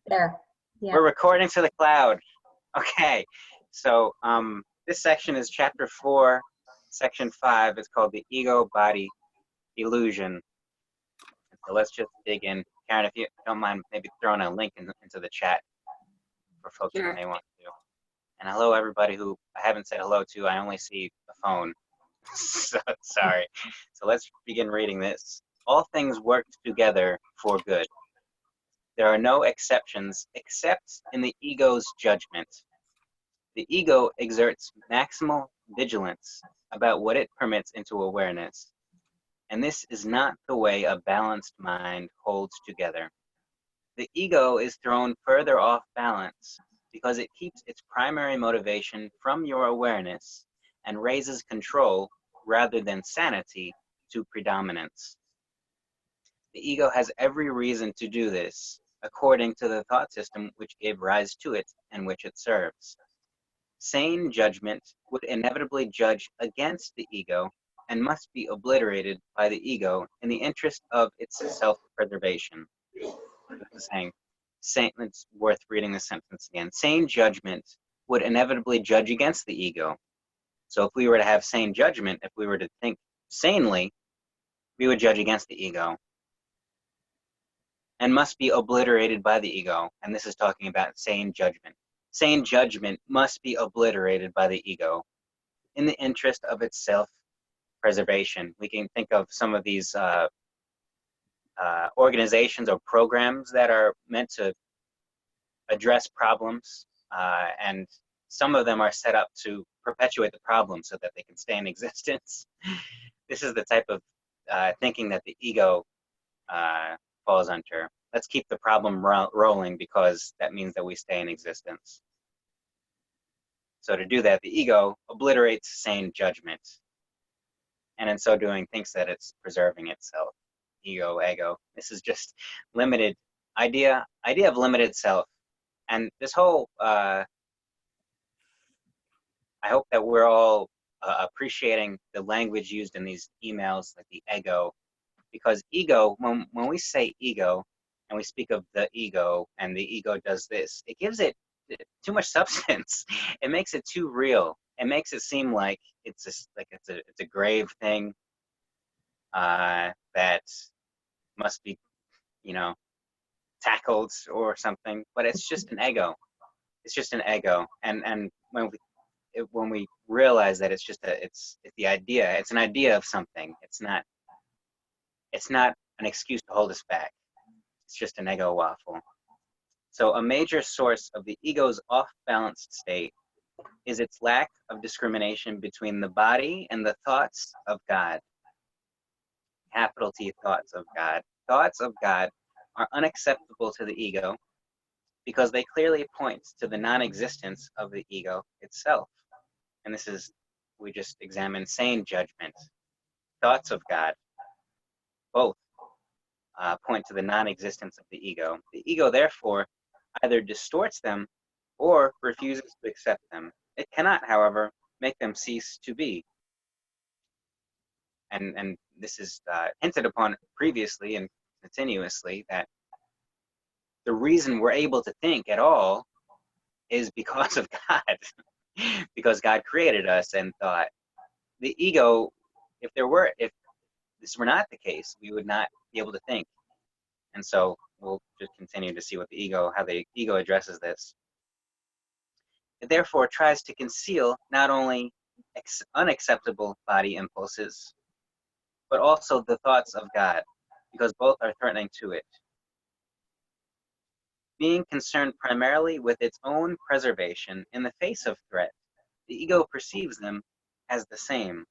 There. Yeah. We're recording to the cloud. Okay. So this section is chapter 4, section 5. It's called the ego-body illusion. So let's just dig in. Karen, if you don't mind, maybe throwing a link into the chat for folks Sure. who may want to. And hello, everybody who I haven't said hello to. I only see the phone. So, sorry. So let's begin reading this. All things work together for good. There are no exceptions except in the ego's judgment. The ego exerts maximal vigilance about what it permits into awareness, and this is not the way a balanced mind holds together. The ego is thrown further off balance because it keeps its primary motivation from your awareness and raises control rather than sanity to predominance. The ego has every reason to do this, according to the thought system which gave rise to it and which it serves. Sane judgment would inevitably judge against the ego and must be obliterated by the ego in the interest of its self-preservation. It's worth reading the sentence again. Sane judgment would inevitably judge against the ego. So if we were to have sane judgment, if we were to think sanely, we would judge against the ego and must be obliterated by the ego. And this is talking about sane judgment. Sane judgment must be obliterated by the ego in the interest of its self-preservation. We can think of some of these organizations or programs that are meant to address problems, and some of them are set up to perpetuate the problem so that they can stay in existence. This is the type of thinking that the ego falls under. Let's keep the problem rolling because that means that we stay in existence. So to do that, the ego obliterates sane judgment, and in so doing thinks that it's preserving itself. Ego. This is just limited idea of limited self. And this whole, I hope that we're all appreciating the language used in these emails, like the ego, because ego, when we say ego, and we speak of the ego, and the ego does this, it gives it too much substance. It makes it too real. It makes it seem like it's a grave thing that must be, tackled or something. But it's just an ego. It's just an ego. And when we realize that it's the idea. It's an idea of something. It's not an excuse to hold us back. It's just an ego waffle. So a major source of the ego's off-balanced state is its lack of discrimination between the body and the thoughts of God. Capital T, thoughts of God. Thoughts of God are unacceptable to the ego because they clearly point to the non-existence of the ego itself. And this is, we just examined sane judgment. Thoughts of God, both point to the non-existence of the ego. The ego, therefore, either distorts them or refuses to accept them. It cannot, however, make them cease to be. And this is hinted upon previously and continuously, that the reason we're able to think at all is because of God, because God created us and thought. The ego, if this were not the case, we would not be able to think. And so we'll just continue to see how the ego addresses this. It therefore tries to conceal not only unacceptable body impulses, but also the thoughts of God, because both are threatening to it. Being concerned primarily with its own preservation in the face of threat, the ego perceives them as the same.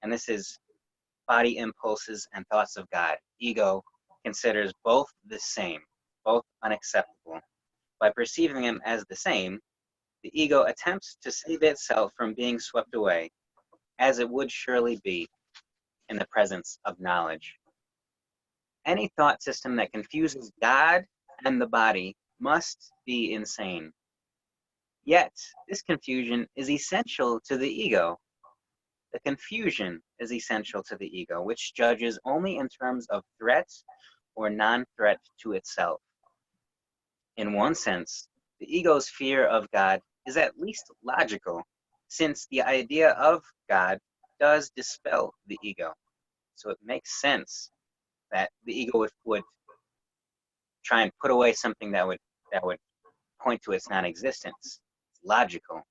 And this is body impulses and thoughts of God. Ego considers both the same, both unacceptable. By perceiving them as the same, the ego attempts to save itself from being swept away, as it would surely be in the presence of knowledge. Any thought system that confuses God and the body must be insane. Yet, this confusion is essential to the ego. The confusion is essential to the ego, which judges only in terms of threat or non-threat to itself. In one sense, the ego's fear of God is at least logical, since the idea of God does dispel the ego. So it makes sense that the ego would try and put away something that would point to its non-existence. It's logical.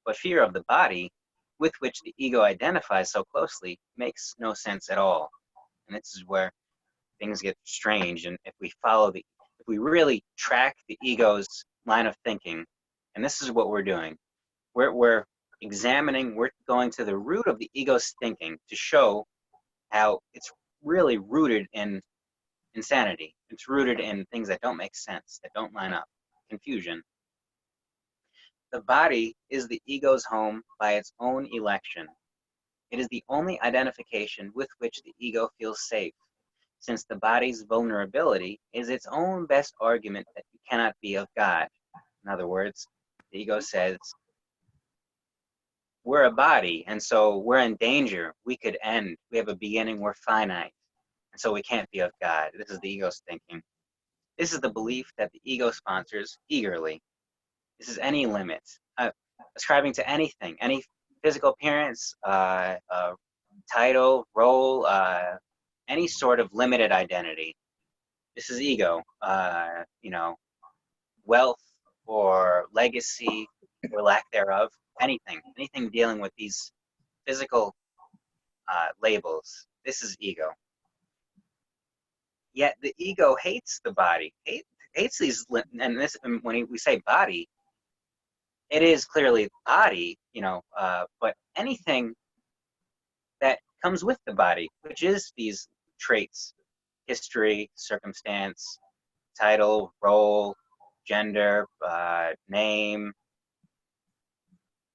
But fear of the body, with which the ego identifies so closely, makes no sense at all. And this is where things get strange. And if we really track the ego's line of thinking, and this is what we're doing, we're examining, we're going to the root of the ego's thinking to show how it's really rooted in insanity. It's rooted in things that don't make sense, that don't line up, confusion. The body is the ego's home by its own election. It is the only identification with which the ego feels safe, since the body's vulnerability is its own best argument that you cannot be of God. In other words, the ego says, we're a body, and so we're in danger. We could end. We have a beginning. We're finite, and so we can't be of God. This is the ego's thinking. This is the belief that the ego sponsors eagerly. This is any limit, ascribing to anything, any physical appearance, title, role, any sort of limited identity. This is ego, wealth or legacy or lack thereof, anything dealing with these physical labels. This is ego. Yet the ego hates the body, hates these, and this, when we say body, it is clearly body, but anything that comes with the body, which is these traits, history, circumstance, title, role, gender, name,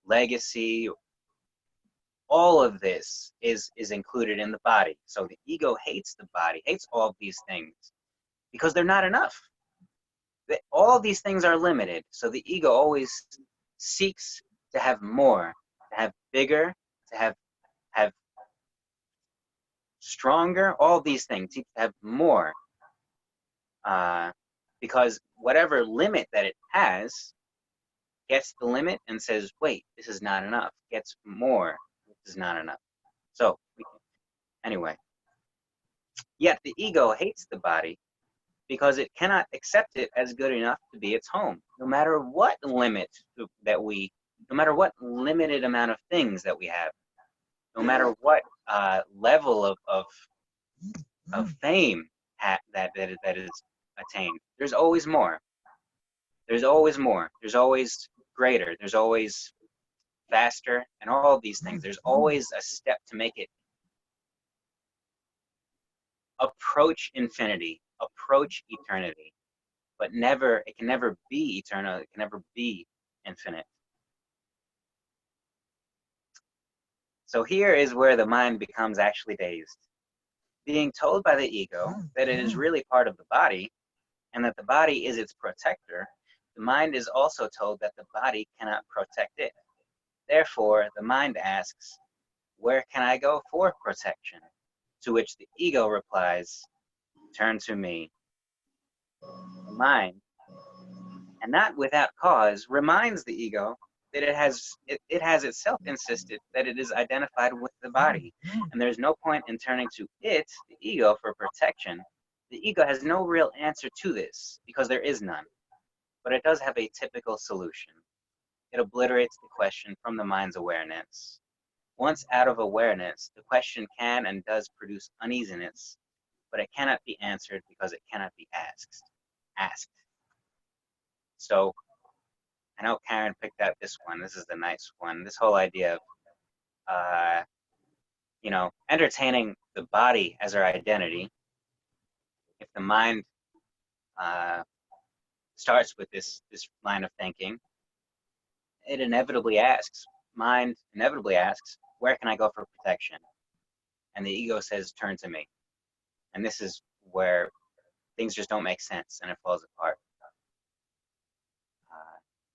legacy, all of this is included in the body. So the ego hates the body, hates all of these things, because they're not enough. All these things are limited. So the ego always seeks to have more, to have bigger, to have stronger, all these things, to have more. Because whatever limit that it has gets the limit and says, wait, this is not enough, gets more, this is not enough. So, anyway, yet the ego hates the body because it cannot accept it as good enough to be its home, no matter what limit that no matter what limited amount of things that we have, no matter what level of fame that is attained. There's always more. There's always more. There's always greater. There's always faster, and all these things. There's always a step to make it approach infinity, approach eternity, but it can never be eternal. It can never be infinite. So here is where the mind becomes actually dazed. Being told by the ego that it is really part of the body and that the body is its protector, the mind is also told that the body cannot protect it. Therefore, the mind asks, where can I go for protection? To which the ego replies, turn to me. The mind, and not without cause, reminds the ego that it has itself insisted that it is identified with the body, and there's no point in turning to it, the ego, for protection. The ego has no real answer to this, because there is none, but it does have a typical solution. It obliterates the question from the mind's awareness. Once out of awareness, the question can and does produce uneasiness, but it cannot be answered because it cannot be asked. So, I know Karen picked out this one. This is the nice one. This whole idea of, entertaining the body as our identity. If the mind starts with this line of thinking, it inevitably asks, where can I go for protection? And the ego says, turn to me. And this is where things just don't make sense and it falls apart.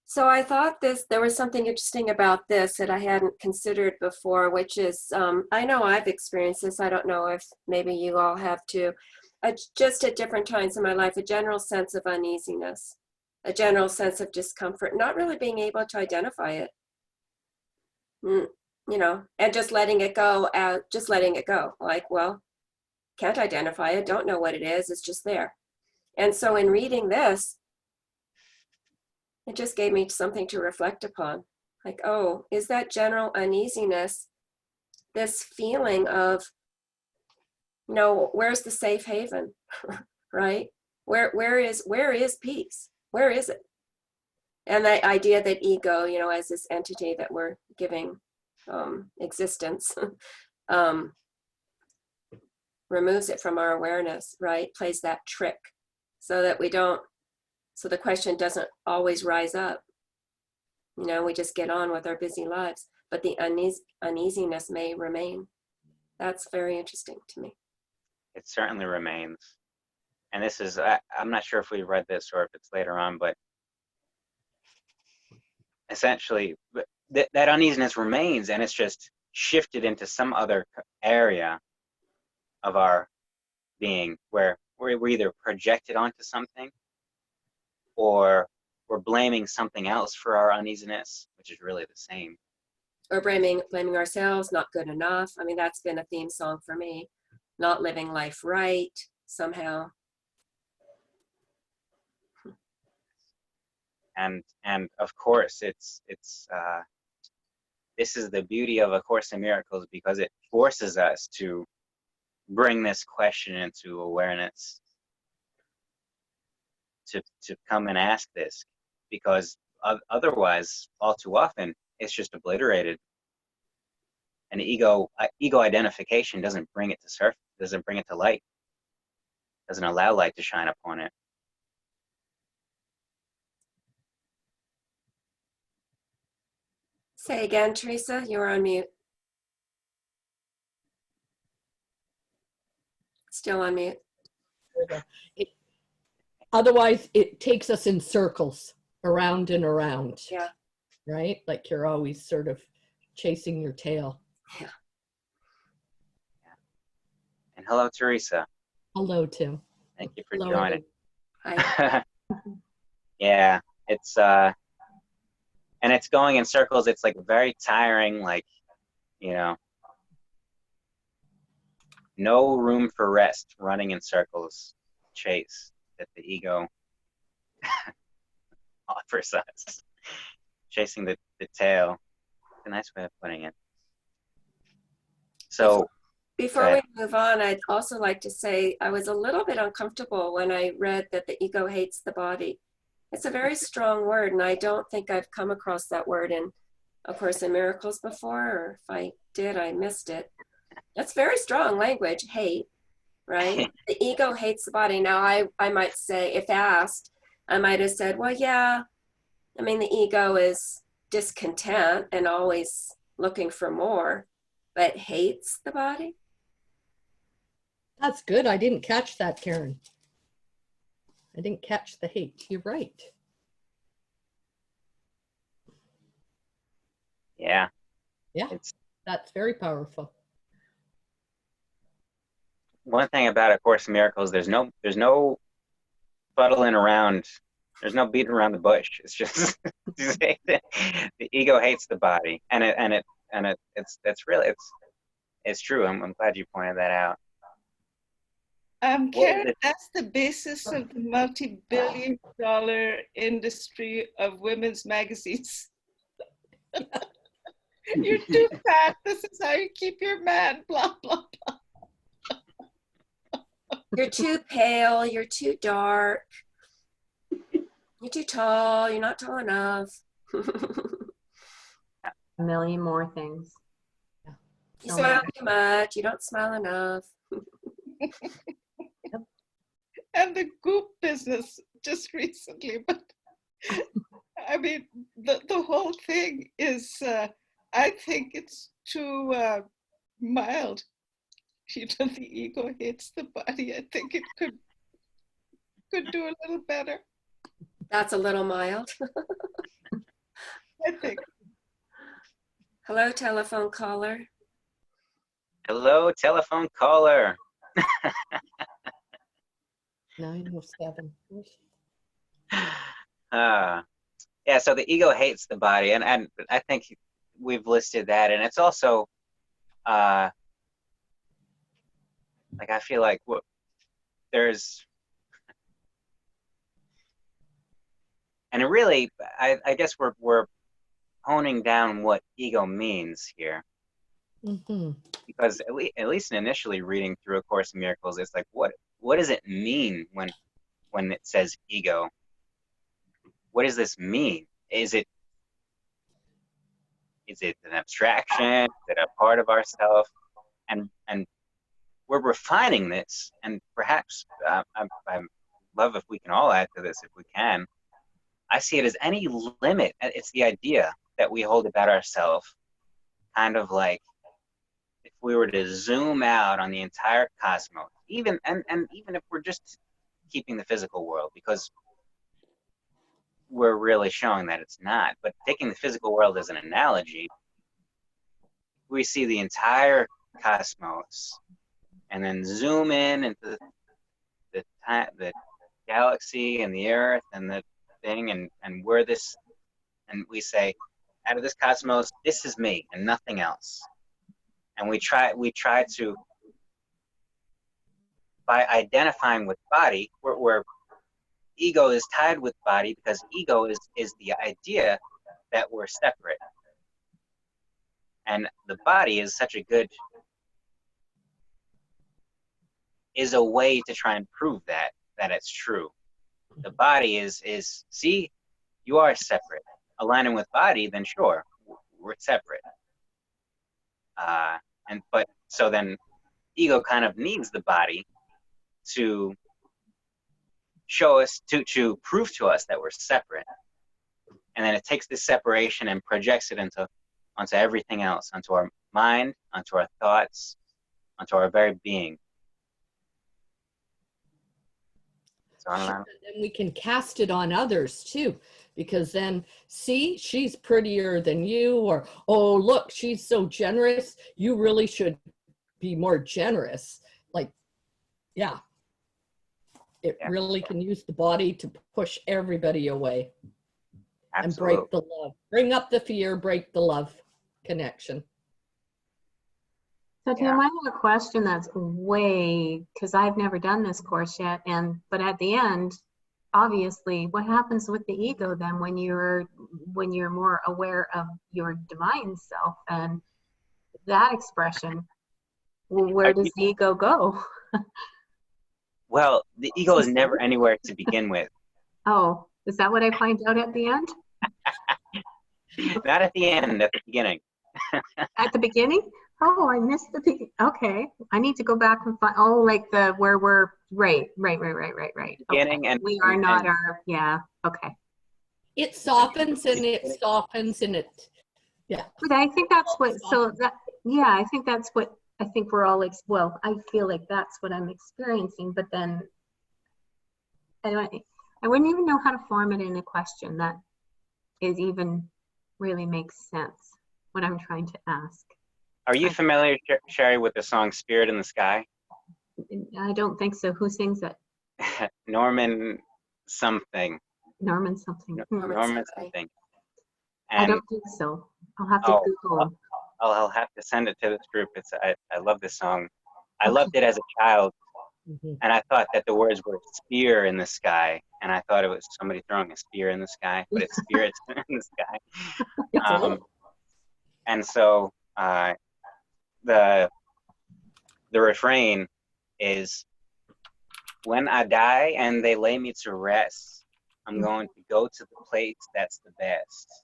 So I thought there was something interesting about this that I hadn't considered before, which is, I know I've experienced this. I don't know if maybe you all have too. Just at different times in my life, a general sense of uneasiness. a general sense of discomfort, not really being able to identify it. You know, and just letting it go, just letting it go. Like, well, can't identify it, don't know what it is, it's just there. And so in reading this, it just gave me something to reflect upon. Like, oh, is that general uneasiness, this feeling of, you know, where's the safe haven, right? Where is peace? Where is it? And the idea that ego, you know, as this entity that we're giving existence, removes it from our awareness, right? Plays that trick so that we don't, so the question doesn't always rise up. You know, we just get on with our busy lives, but the uneasiness may remain. That's very interesting to me. It certainly remains. And this is, I'm not sure if we read this or if it's later on, but essentially that uneasiness remains, and it's just shifted into some other area of our being where we're either projected onto something or we're blaming something else for our uneasiness, which is really the same. Or blaming ourselves, not good enough. I mean, that's been a theme song for me. Not living life right somehow. And of course, it's this is the beauty of A Course in Miracles, because it forces us to bring this question into awareness, to come and ask this, because otherwise, all too often, it's just obliterated. And ego identification doesn't bring it to surface, doesn't bring it to light, doesn't allow light to shine upon it. Say again, Teresa, you're on mute. Still on mute. Otherwise, it takes us in circles, around and around. Yeah. Right? Like you're always sort of chasing your tail. Yeah. And hello, Teresa. Hello, Tim. Thank you for Hello, joining. Hi. Yeah, it's and it's going in circles. It's like very tiring, like, you know, no room for rest, running in circles, chase that the ego offers us, chasing the tail. A nice way of putting it. So before we move on, I'd also like to say I was a little bit uncomfortable when I read that the ego hates the body. It's a very strong word, and I don't think I've come across that word in A Course in Miracles before, or if I did, I missed it. That's very strong language, hate, right? The ego hates the body. Now, I might say, if asked, I might have said, well, yeah, I mean, the ego is discontent and always looking for more, but hates the body? That's good. I didn't catch that, Karen. I didn't catch the hate. You're right. yeah. Yeah, that's very powerful. One thing about A Course in Miracles, there's no fuddling around. There's no beating around the bush. It's just the ego hates the body, and it's really it's true. I'm glad you pointed that out. Karen, that's the basis of the multi-billion-dollar industry of women's magazines. You're too fat. This is how you keep your man. Blah blah blah. You're too pale. You're too dark. You're too tall. You're not tall enough. A million more things. You smile too much. You don't smile enough. And the goop business just recently, but I mean, the whole thing is, I think it's too mild. You know, the ego hates the body. I think it could do a little better. That's a little mild. I think. Hello, telephone caller. Hello, telephone caller. 907. Yeah, so the ego hates the body, and I think we've listed that, and it's also like I feel like there's, and it really, I guess we're honing down what ego means here, Hmm. because at least initially reading through A Course in Miracles, it's like what does it mean when it says ego? What does this mean? Is it an abstraction? Is it a part of ourself? And we're refining this, and perhaps I love if we can all add to this if we can. I see it as any limit. It's the idea that we hold about ourselves, kind of like if we were to zoom out on the entire cosmos, even even if we're just keeping the physical world, because we're really showing that it's not. But taking the physical world as an analogy, we see the entire cosmos, and then zoom in into the galaxy and the Earth and the thing, and we're this, and we say, out of this cosmos, this is me and nothing else. And we try to, by identifying with body, where ego is tied with body, because ego is the idea that we're separate. And the body is such a good, is a way to try and prove that it's true. The body is see, you are separate. Aligning with body, then sure, we're separate. But so then ego kind of needs the body to show us, to prove to us that we're separate. And then it takes this separation and projects it onto everything else, onto our mind, onto our thoughts, onto our very being. So I don't know. And we can cast it on others too, because then, see, she's prettier than you, or, oh, look, she's so generous. You really should be more generous. Like, yeah, it Yeah. really can use the body to push everybody away and Absolutely. break the love. Bring up the fear, break the love connection. So Tim, Yeah. I have a question that's way, because I've never done this course yet, but at the end, obviously, what happens with the ego then when you're more aware of your divine self and that expression? Well, where does the ego go? Well, the ego is never anywhere to begin with. Oh, is that what I find out at the end? Not at the end, at the beginning. At the beginning? Oh, I missed the beginning. Okay, I need to go back and find. Oh, like where we're right. Beginning Okay. and We are not and, our. Yeah. Okay. It softens and it softens and it, yeah. But I think that's what. So that. Yeah, I think that's what. I think we're all. Well, I feel like that's what I'm experiencing. But then, I wouldn't even know how to form it in a question that is even really makes sense. What I'm trying to ask. Are you familiar, Sherry, with the song "Spirit in the Sky"? I don't think so. Who sings it? Norman something. Norman something. Norman something. I And don't think so. I'll have to Google him. I'll have to send it to this group. I love this song. I loved it as a child, Mhm. and I thought that the words were "spear in the sky," and I thought it was somebody throwing a spear in the sky, but it's spirits in the sky. And so the refrain is, "When I die and they lay me to rest, I'm going to go to the place that's the best."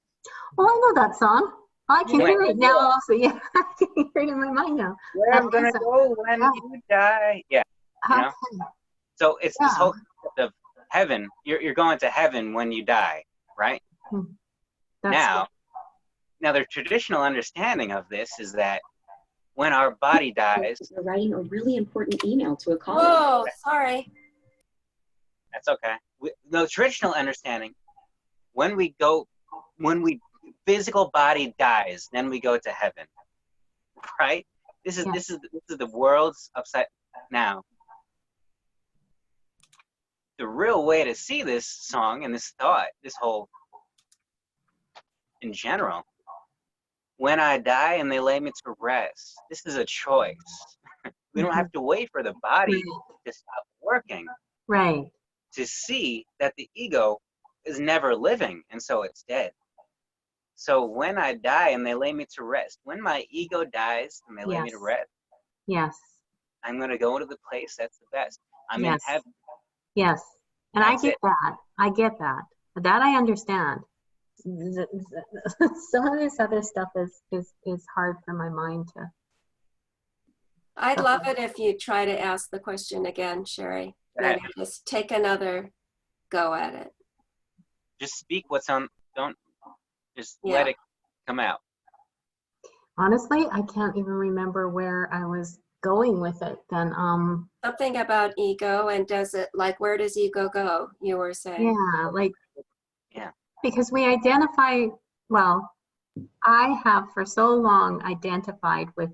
Oh, I know that song. I can Yeah. hear it now also. Yeah, I can hear it in my mind now. Where I'm gonna go when Yeah. you die. Yeah. You know? So it's this whole concept of heaven. You're going to heaven when you die, right? That's Now the traditional understanding of this is that when our body dies, You're writing a really important email to a colleague. Whoa, sorry. that's okay. The traditional understanding, when physical body dies, then we go to heaven, right? This is the world's upside now. the real way to see this song and this thought, this whole, in general, when I die and they lay me to rest, this is a choice. We don't have to wait for the body to stop working Right. to see that the ego is never living, and so it's dead. So when I die and they lay me to rest, when my ego dies and they lay me to Yes. rest, Yes. I'm going to go to the place that's the best. I'm in Yes. heaven. Yes. And I That's get it. that. I get that. That I understand. Some of this other stuff is hard for my mind to. I'd love it if you try to ask the question again, Sherry. Maybe just take another go at it. Just speak what's on, don't just Yeah. let it come out. Honestly, I can't even remember where I was going with it then. Something about ego, and does it, like, where does ego go? You were saying. Yeah, like, Yeah. because we identify, well, I have for so long identified with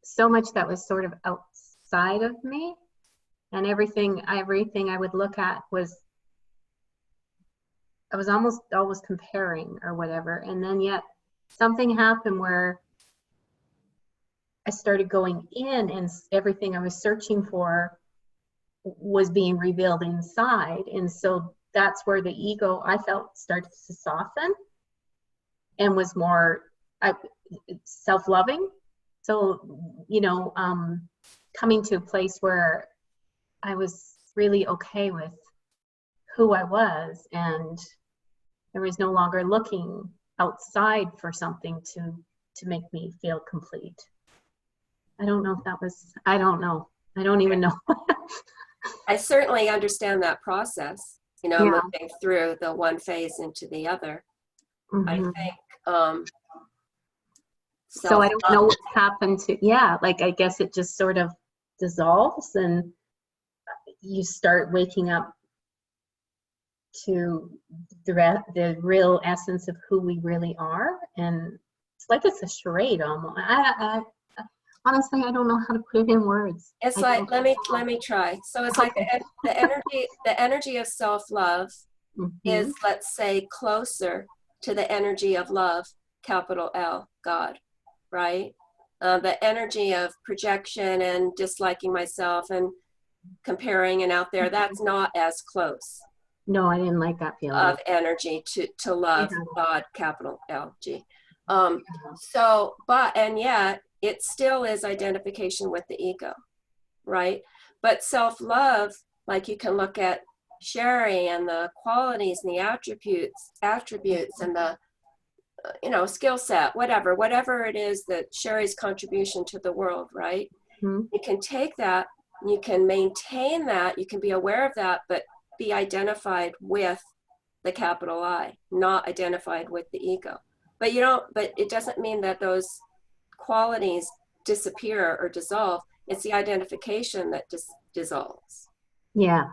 so much that was sort of outside of me, and everything I would look at was, I was almost always comparing or whatever, and then yet something happened where I started going in, and everything I was searching for was being revealed inside. And so that's where the ego, I felt, started to soften and was more self-loving. So, you know, coming to a place where I was really okay with who I was, and there was no longer looking outside for something to make me feel complete. I don't know if that was, I don't know. I don't even know. I certainly understand that process, you know, Yeah. moving through the one phase into the other. I Mhm. think So I don't know what happened to, yeah, like I guess it just sort of dissolves and you start waking up to the real essence of who we really are. And it's like it's a charade almost. Honestly, I don't know how to put it in words. It's I like, don't let me try. So it's like the energy of self-love Mhm. is, let's say, closer to the energy of love, capital L, God, right? The energy of projection and disliking myself and comparing and out there, that's not as close No, I didn't like that feeling. of energy to love, Yeah. God, capital L-G. So, and yet it still is identification with the ego, right? But self-love, like you can look at Sherry and the qualities and the attributes and the, you know, skill set, whatever it is that Sherry's contribution to the world, right? Mhm. You can take that, you can maintain that, you can be aware of that, but be identified with the capital I, not identified with the ego. But it doesn't mean that those qualities disappear or dissolve. It's the identification that dissolves. Yeah.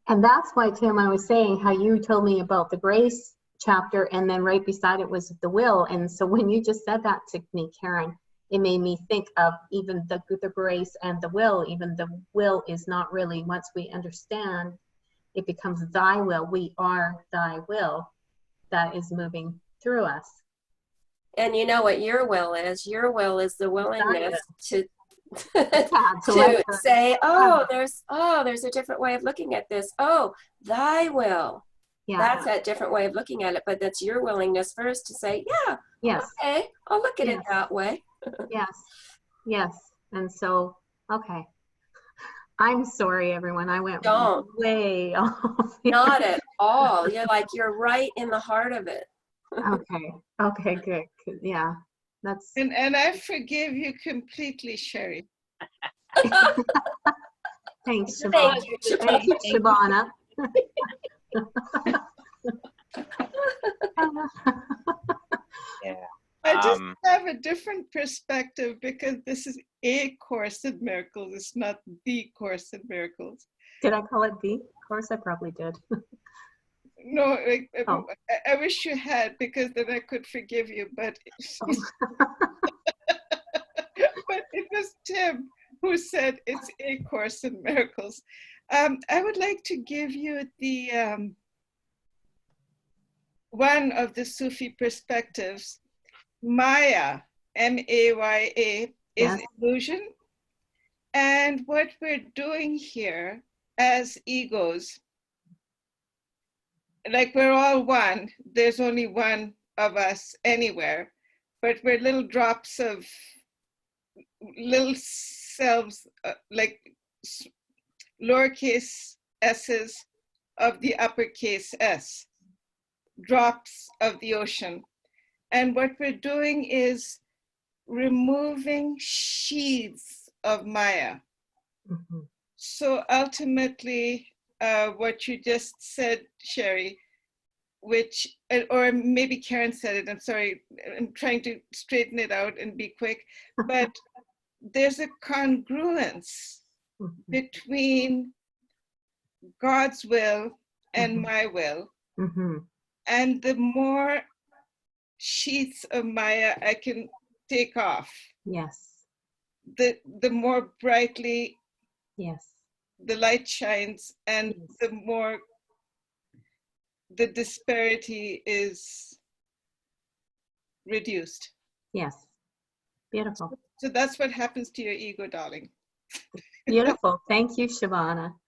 And that's why, Tim, I was saying how you told me about the grace chapter, and then right beside it was the will. And so when you just said that to me, Karen, it made me think of even the grace and the will. Even the will is not really, once we understand, it becomes thy will. We are thy will that is moving through us. And you know what your will is? Your will is the willingness to Yeah, to say, oh, there's a different way of looking at this. Oh, thy will. yeah. That's a different way of looking at it, but that's your willingness first to say, yeah, Yes. okay, I'll look at it Yes. that way. Yes. Yes. And so, okay. I'm sorry, everyone. I went Don't. way off. Not at all. You're right in the heart of it. Okay. Okay, good. Yeah. That's And I forgive you completely, Sherry. thanks, Shabana. Thank you, Shabana. Thank you, Shabana. Yeah. I just have a different perspective because this is a Course in Miracles. It's not the Course in Miracles. Did I call it the course? I probably did. No, Oh. I wish you had, because then I could forgive you. But but it was Tim who said it's a Course in Miracles. I would like to give you the one of the Sufi perspectives. Maya, M-A-Y-A, is Yes. illusion. And what we're doing here as egos, like we're all one, there's only one of us anywhere, but we're little drops of little selves, like lowercase s's of the uppercase s, drops of the ocean. And what we're doing is removing sheaths of Maya. Mhm. So ultimately, what you just said, Sherry, which, or maybe Karen said it, I'm sorry, I'm trying to straighten it out and be quick, but there's a congruence Mhm. between God's will and Mhm. my will. Mhm. And the more sheets of Maya I can take off, Yes. the more brightly Yes. the light shines, and Yes. the more the disparity is reduced. Yes. Beautiful. So that's what happens to your ego, darling. Beautiful. Thank you, Shavana.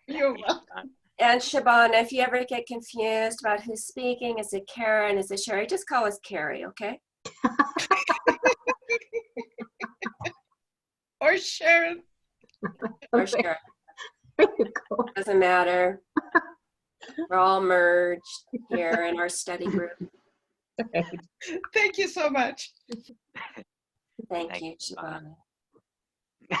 You're welcome. And Shabana, if you ever get confused about who's speaking, is it Karen, is it Sherry, just call us Carrie, okay? Or Sharon. Or Okay. Sherry, There you go. doesn't matter. We're all merged here in our study group. Right. Thank you so much. Thank Thank you, you, Shabana. Shabana.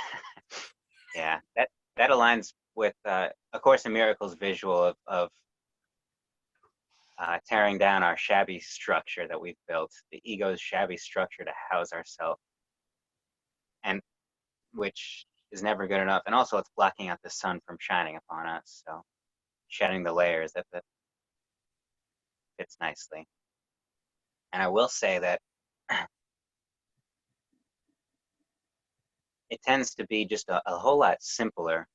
Yeah, that aligns with A Course in Miracles visual of tearing down our shabby structure that we've built, the ego's shabby structure to house ourselves, and which is never good enough. And also, it's blocking out the sun from shining upon us. So, shedding the layers that fits nicely. And I will say that it tends to be just a whole lot simpler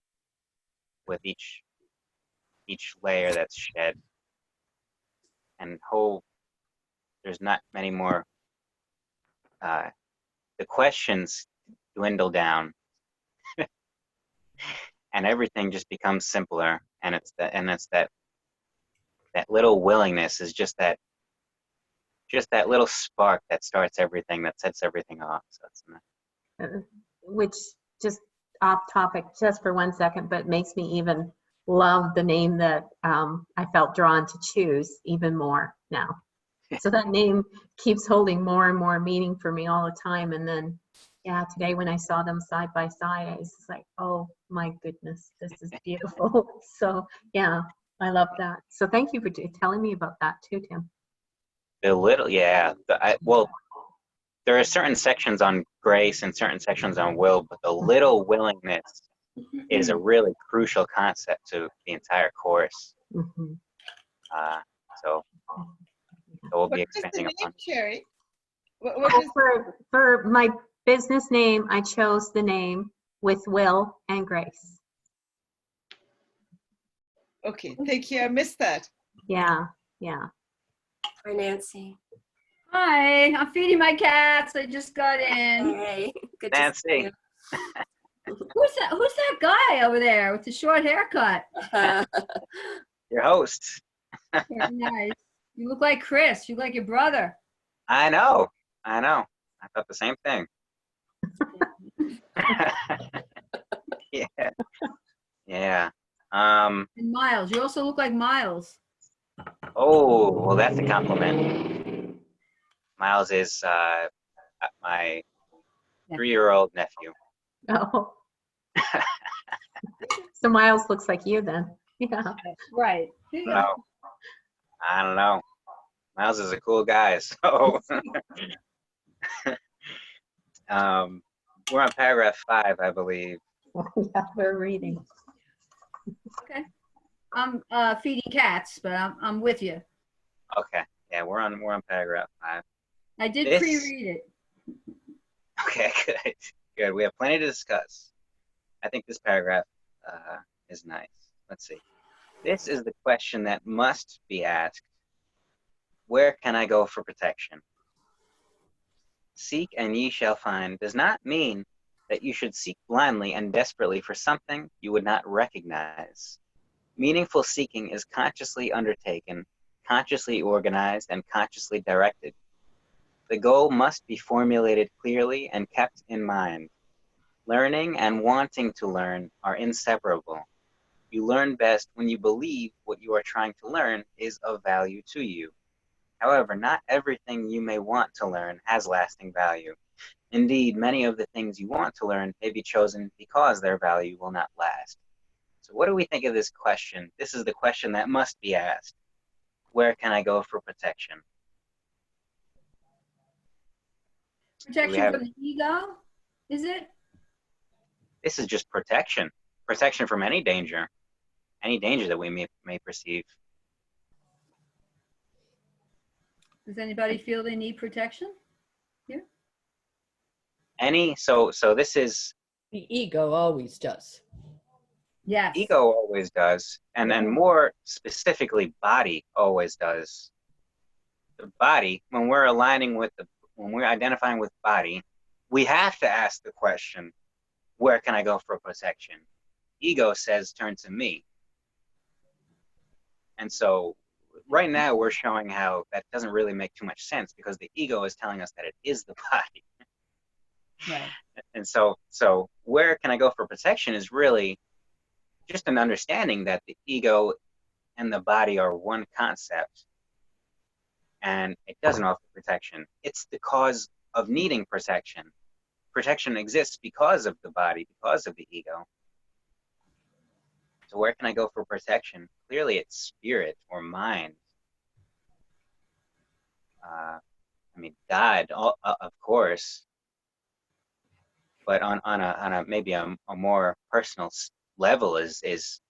with each layer that's shed, and there's not many more. The questions dwindle down, and everything just becomes simpler. And it's that little willingness is just that little spark that starts everything, that sets everything off. So it's nice. Which, just off topic just for 1 second, but makes me even love the name that I felt drawn to choose even more now. So that name keeps holding more and more meaning for me all the time. And then, yeah, today when I saw them side by side, I was just like, oh my goodness, this is beautiful. So yeah, I love that. So thank you for telling me about that too, Tim. The little, yeah. Well, there are certain sections on grace and certain sections on will, but the little willingness is a really crucial concept to the entire course. Mm-hmm. So we'll What be is the expanding name, upon. Sherry? What is, For my business name, I chose the name With Will and Grace. okay, thank you. I missed that. Yeah, yeah. Hi, Nancy. Hi, I'm feeding my cats. I just got in. Hey, good to see Nancy. Who's that guy over there with the short haircut? you. Your host. Very nice. You look like Chris. You look like your brother. I know. I thought the same thing. Yeah. Yeah. And Miles. You also look like Miles. Oh, well, that's a compliment. Miles is my 3-year-old nephew. Oh. So Miles looks like you then. Yeah. Right. So, I don't know. Miles is a cool guy. So we're on paragraph 5, I believe. Yeah, we're reading. Okay. I'm feeding cats, but I'm with you. Okay. Yeah, we're on paragraph 5. I did This- pre-read it. Okay, good. Good. We have plenty to discuss. I think this paragraph is nice. Let's see. This is the question that must be asked. Where can I go for protection? Seek and ye shall find does not mean that you should seek blindly and desperately for something you would not recognize. Meaningful seeking is consciously undertaken, consciously organized, and consciously directed. The goal must be formulated clearly and kept in mind. Learning and wanting to learn are inseparable. You learn best when you believe what you are trying to learn is of value to you. However, not everything you may want to learn has lasting value. Indeed, many of the things you want to learn may be chosen because their value will not last. So what do we think of this question? This is the question that must be asked. Where can I go for protection? Protection have- from the ego, is it? This is just protection. Protection from any danger that we may perceive. Does anybody feel they need protection? So this is, The ego always does. Yes. ego always does, and more specifically, body always does. The body, when we're identifying with body, we have to ask the question, where can I go for protection? Ego says, turn to me. And so right now we're showing how that doesn't really make too much sense because the ego is telling us that it is the body. Right. And so where can I go for protection is really just an understanding that the ego and the body are one concept, and it doesn't offer protection. It's the cause of needing protection. Protection exists because of the body, because of the ego. So where can I go for protection? Clearly it's spirit or mind. God, of course, but on a maybe a more personal level is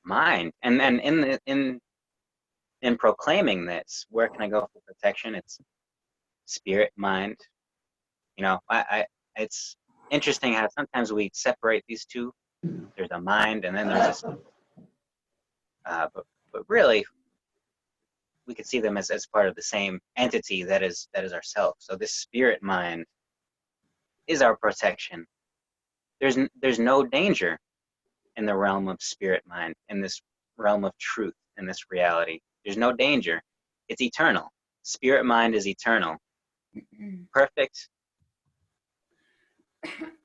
mind. And then in proclaiming this, where can I go for protection? It's spirit, mind. It's interesting how sometimes we separate these two. There's a mind, and then there's a but really, we could see them as part of the same entity that is ourself. So this spirit mind is our protection. There's no danger in the realm of spirit mind, in this realm of truth, in this reality. There's no danger. It's eternal. Spirit mind is eternal, perfect,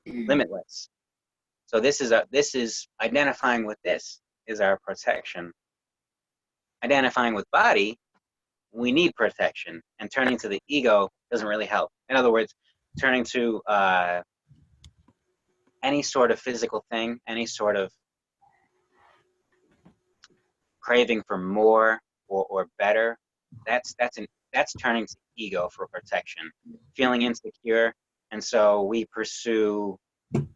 limitless. So this is identifying with this is our protection. Identifying with body, we need protection, and turning to the ego doesn't really help. In other words, turning to any sort of physical thing, any sort of craving for more or better, that's turning to ego for protection. Feeling insecure, and so we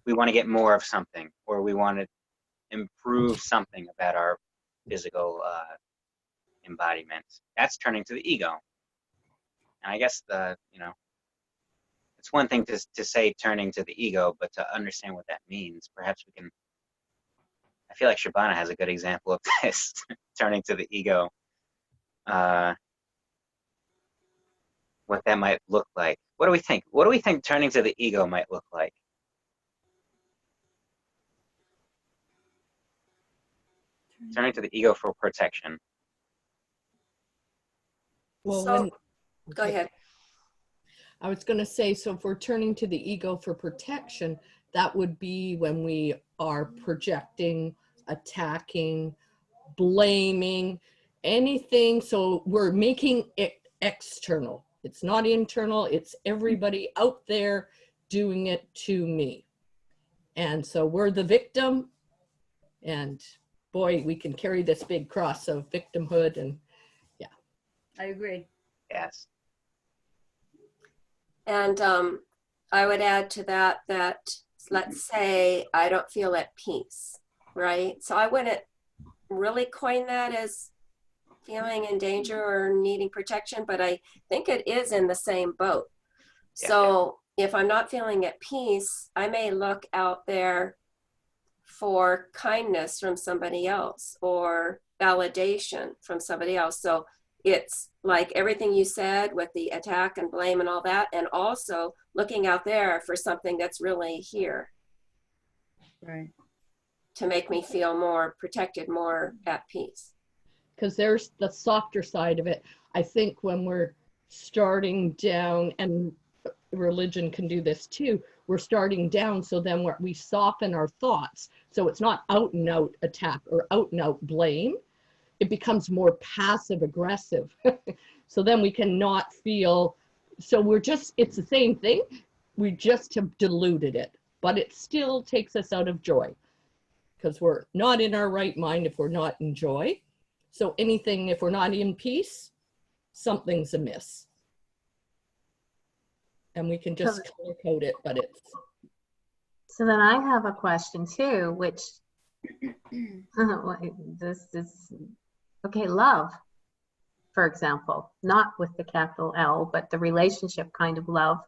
want to get more of something, or we want to improve something about our physical embodiment. That's turning to the ego. And I guess it's one thing to say turning to the ego, but to understand what that means, perhaps we can. I feel like Shabana has a good example of this, turning to the ego. What that might look like. What do we think? What do we think turning to the ego might look like? Turning to the ego for protection. Well, So, go ahead. I was going to say, so if we're turning to the ego for protection, that would be when we are projecting, attacking, blaming, anything. So we're making it external. It's not internal. It's everybody out there doing it to me. And so we're the victim. And boy, we can carry this big cross of victimhood. And I agree. Yes. And I would add to that let's say I don't feel at peace, right? So I wouldn't really coin that as feeling in danger or needing protection, but I think it is in the same boat. Yeah. So if I'm not feeling at peace, I may look out there for kindness from somebody else or validation from somebody else. So it's like everything you said with the attack and blame and all that, and also looking out there for something that's really here Right. to make me feel more protected, more at peace. Because there's the softer side of it. I think when we're starting down, and religion can do this too, we're starting down, so then we soften our thoughts. So it's not out and out attack or out and out blame. It becomes more passive aggressive. So then we cannot feel, so it's the same thing. We just have diluted it, but it still takes us out of joy because we're not in our right mind if we're not in joy. So anything, if we're not in peace, something's amiss. And we can just color code it, but it's. So then I have a question too, which this is, okay, love, for example, not with the capital L, but the relationship kind of love.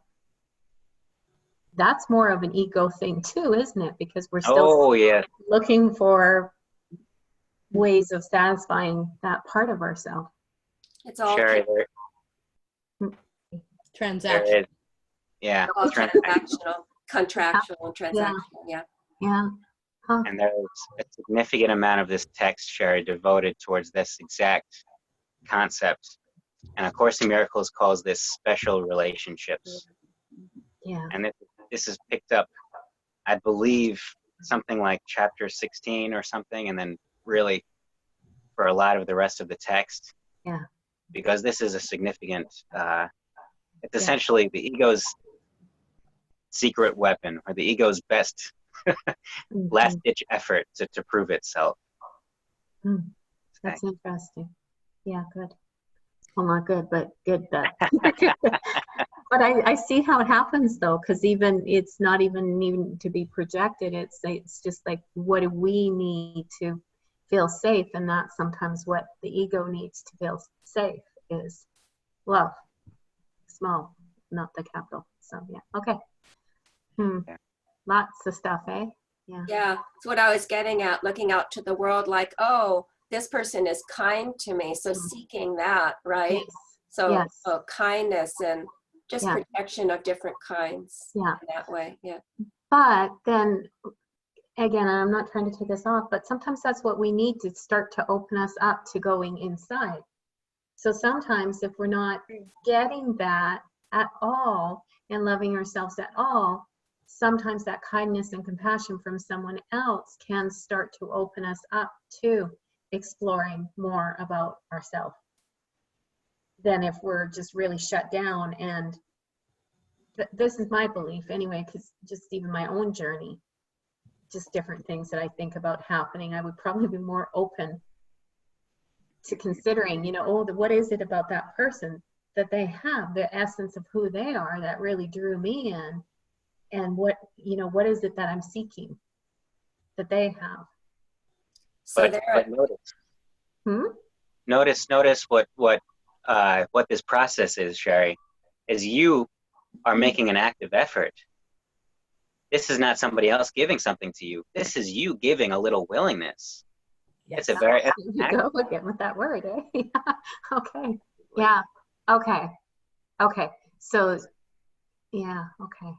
That's more of an ego thing too, isn't it? Because we're still looking for ways of satisfying that part of ourselves. It's all Sherry, Transaction. yeah, all transactional, contractual, and transactional. Yeah. Yeah. Huh. and there's a significant amount of this text, Sherry, devoted towards this exact concept. And A Course in Miracles calls this special relationships. Yeah. And this is picked up, I believe, something like chapter 16 or something, and then really for a lot of the rest of the text. Yeah. Because this is a significant, it's essentially the ego's secret weapon, or the ego's best last ditch effort to prove itself. That's interesting. Yeah, good. Well, not good, but good. But I see how it happens though, because even it's not even to be projected. It's just like, what do we need to feel safe? And that's sometimes what the ego needs to feel safe is love. Small, not the capital. So yeah, okay. Lots of stuff, eh? Yeah. Yeah, it's what I was getting at, looking out to the world like, oh, this person is kind to me. So seeking that, right? Yes. So Yes. kindness and just Yeah. protection of different kinds. Yeah. In that way, yeah. But then again, I'm not trying to take us off, but sometimes that's what we need to start to open us up to going inside. So sometimes if we're not getting that at all and loving ourselves at all, sometimes that kindness and compassion from someone else can start to open us up to exploring more about ourselves than if we're just really shut down. And this is my belief anyway, because just even my own journey, just different things that I think about happening, I would probably be more open to considering, what is it about that person that they have, the essence of who they are that really drew me in, and what is it that I'm seeking that they have. So But notice what this process is, Sherry, is you are making an active effort. This is not somebody else giving something to you. This is you giving a little willingness. Yes. It's a very There you go again with that word, eh? Okay. Yeah. Okay. Okay. So, yeah. Okay.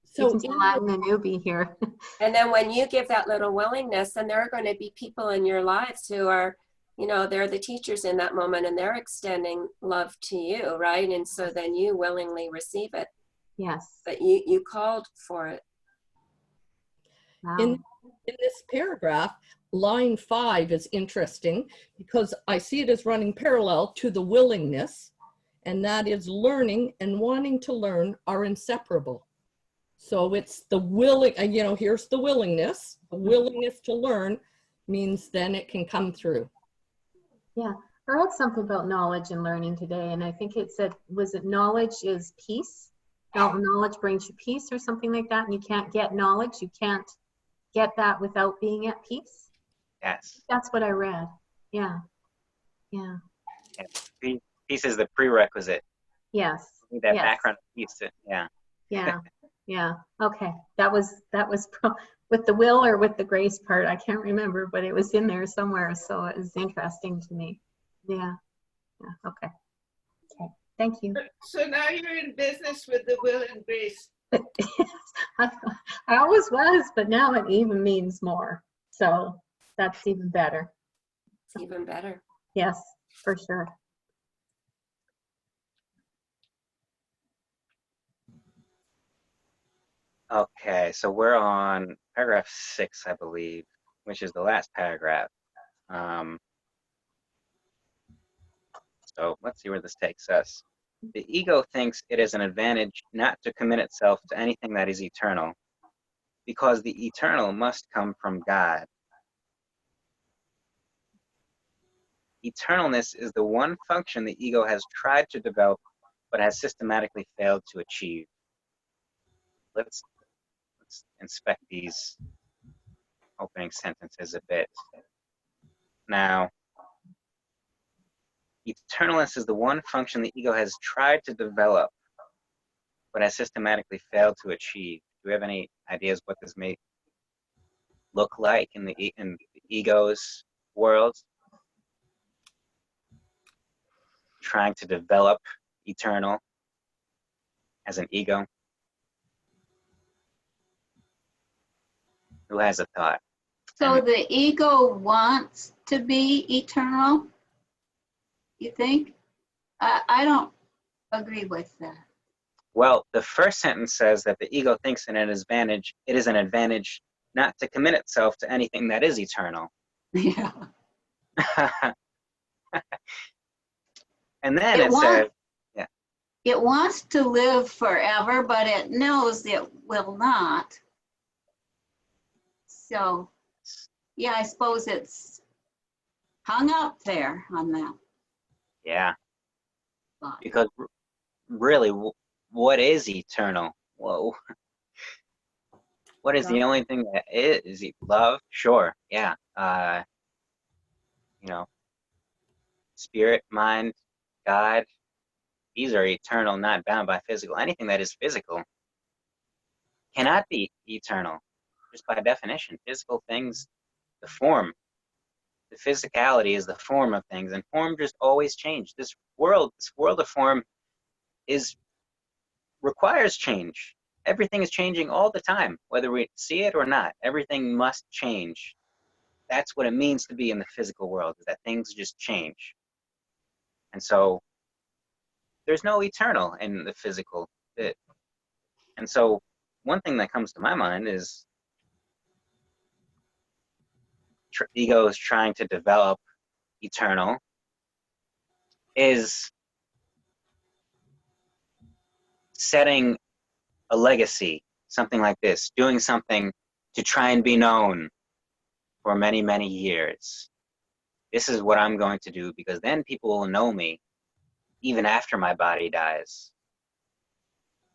So you can tell I'm a newbie here. And then when you give that little willingness, then there are going to be people in your lives who are, they're the teachers in that moment and they're extending love to you, right? And so then you willingly receive it. Yes. But you called for it. Wow. in this paragraph, line 5 is interesting because I see it as running parallel to the willingness, and that is learning and wanting to learn are inseparable. So it's the willing, here's the willingness. The willingness to learn means then it can come through. Yeah. I read something about knowledge and learning today, and I think it said, was it knowledge is peace? Knowledge brings you peace or something like that, and you can't get knowledge. You can't get that without being at peace. Yes. That's what I read. Yeah. Yeah. Peace is the prerequisite. Yes. You need that Yes. background piece. Yeah. Yeah. Yeah. Okay. That was with the will or with the grace part. I can't remember, but it was in there somewhere. So it was interesting to me. Yeah. Yeah. Okay. Okay. Thank you. So now you're in business with the will and grace. I always was, but now it even means more. So that's even better. It's even better. Yes, for sure. Okay, so we're on paragraph 6, I believe, which is the last paragraph. So let's see where this takes us. The ego thinks it is an advantage not to commit itself to anything that is eternal, because the eternal must come from God. Eternalness is the one function the ego has tried to develop but has systematically failed to achieve. Let's inspect these opening sentences a bit. Now, eternalness is the one function the ego has tried to develop but has systematically failed to achieve. Do we have any ideas what this may look like in the ego's world? Trying to develop eternal as an ego? Who has a thought? So the ego wants to be eternal, you think? I don't agree with that. Well, the first sentence says that the ego thinks it is an advantage not to commit itself to anything that is eternal. Yeah. And then It it says, It wants to live forever, but it knows it will not. So, yeah, I suppose it's hung up there on that yeah, thought. because really, what is eternal? Whoa. What is the only thing that is? Is it love? Sure, yeah. You know, spirit, mind, God, these are eternal, not bound by physical. Anything that is physical cannot be eternal, just by definition. Physical things, the form, the physicality is the form of things, and form just always change. This world of form requires change. Everything is changing all the time, whether we see it or not. Everything must change. That's what it means to be in the physical world, is that things just change. And so there's no eternal in the physical bit. And so one thing that comes to my mind is ego is trying to develop eternal is setting a legacy, something like this, doing something to try and be known for many, many years. This is what I'm going to do because then people will know me even after my body dies.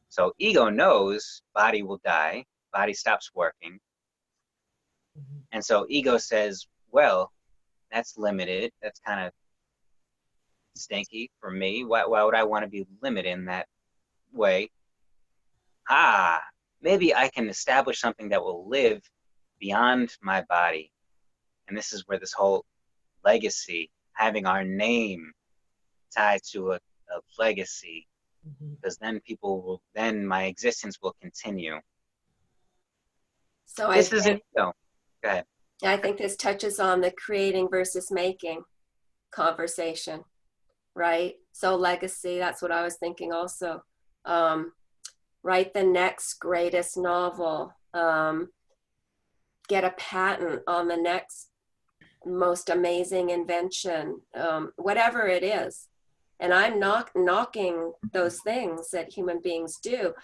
So ego knows body will die, body stops working. And so ego says, well, that's limited. That's kind of stinky for me. Why would I want to be limited in that way? Maybe I can establish something that will live beyond my body. And this is where this whole legacy, having our name tied to a legacy, because then my existence will continue. So This is it. Go ahead. I think this touches on the creating versus making conversation, right? So legacy, that's what I was thinking also. Write the next greatest novel, get a patent on the next most amazing invention, whatever it is. And I'm not knocking those things that human beings do,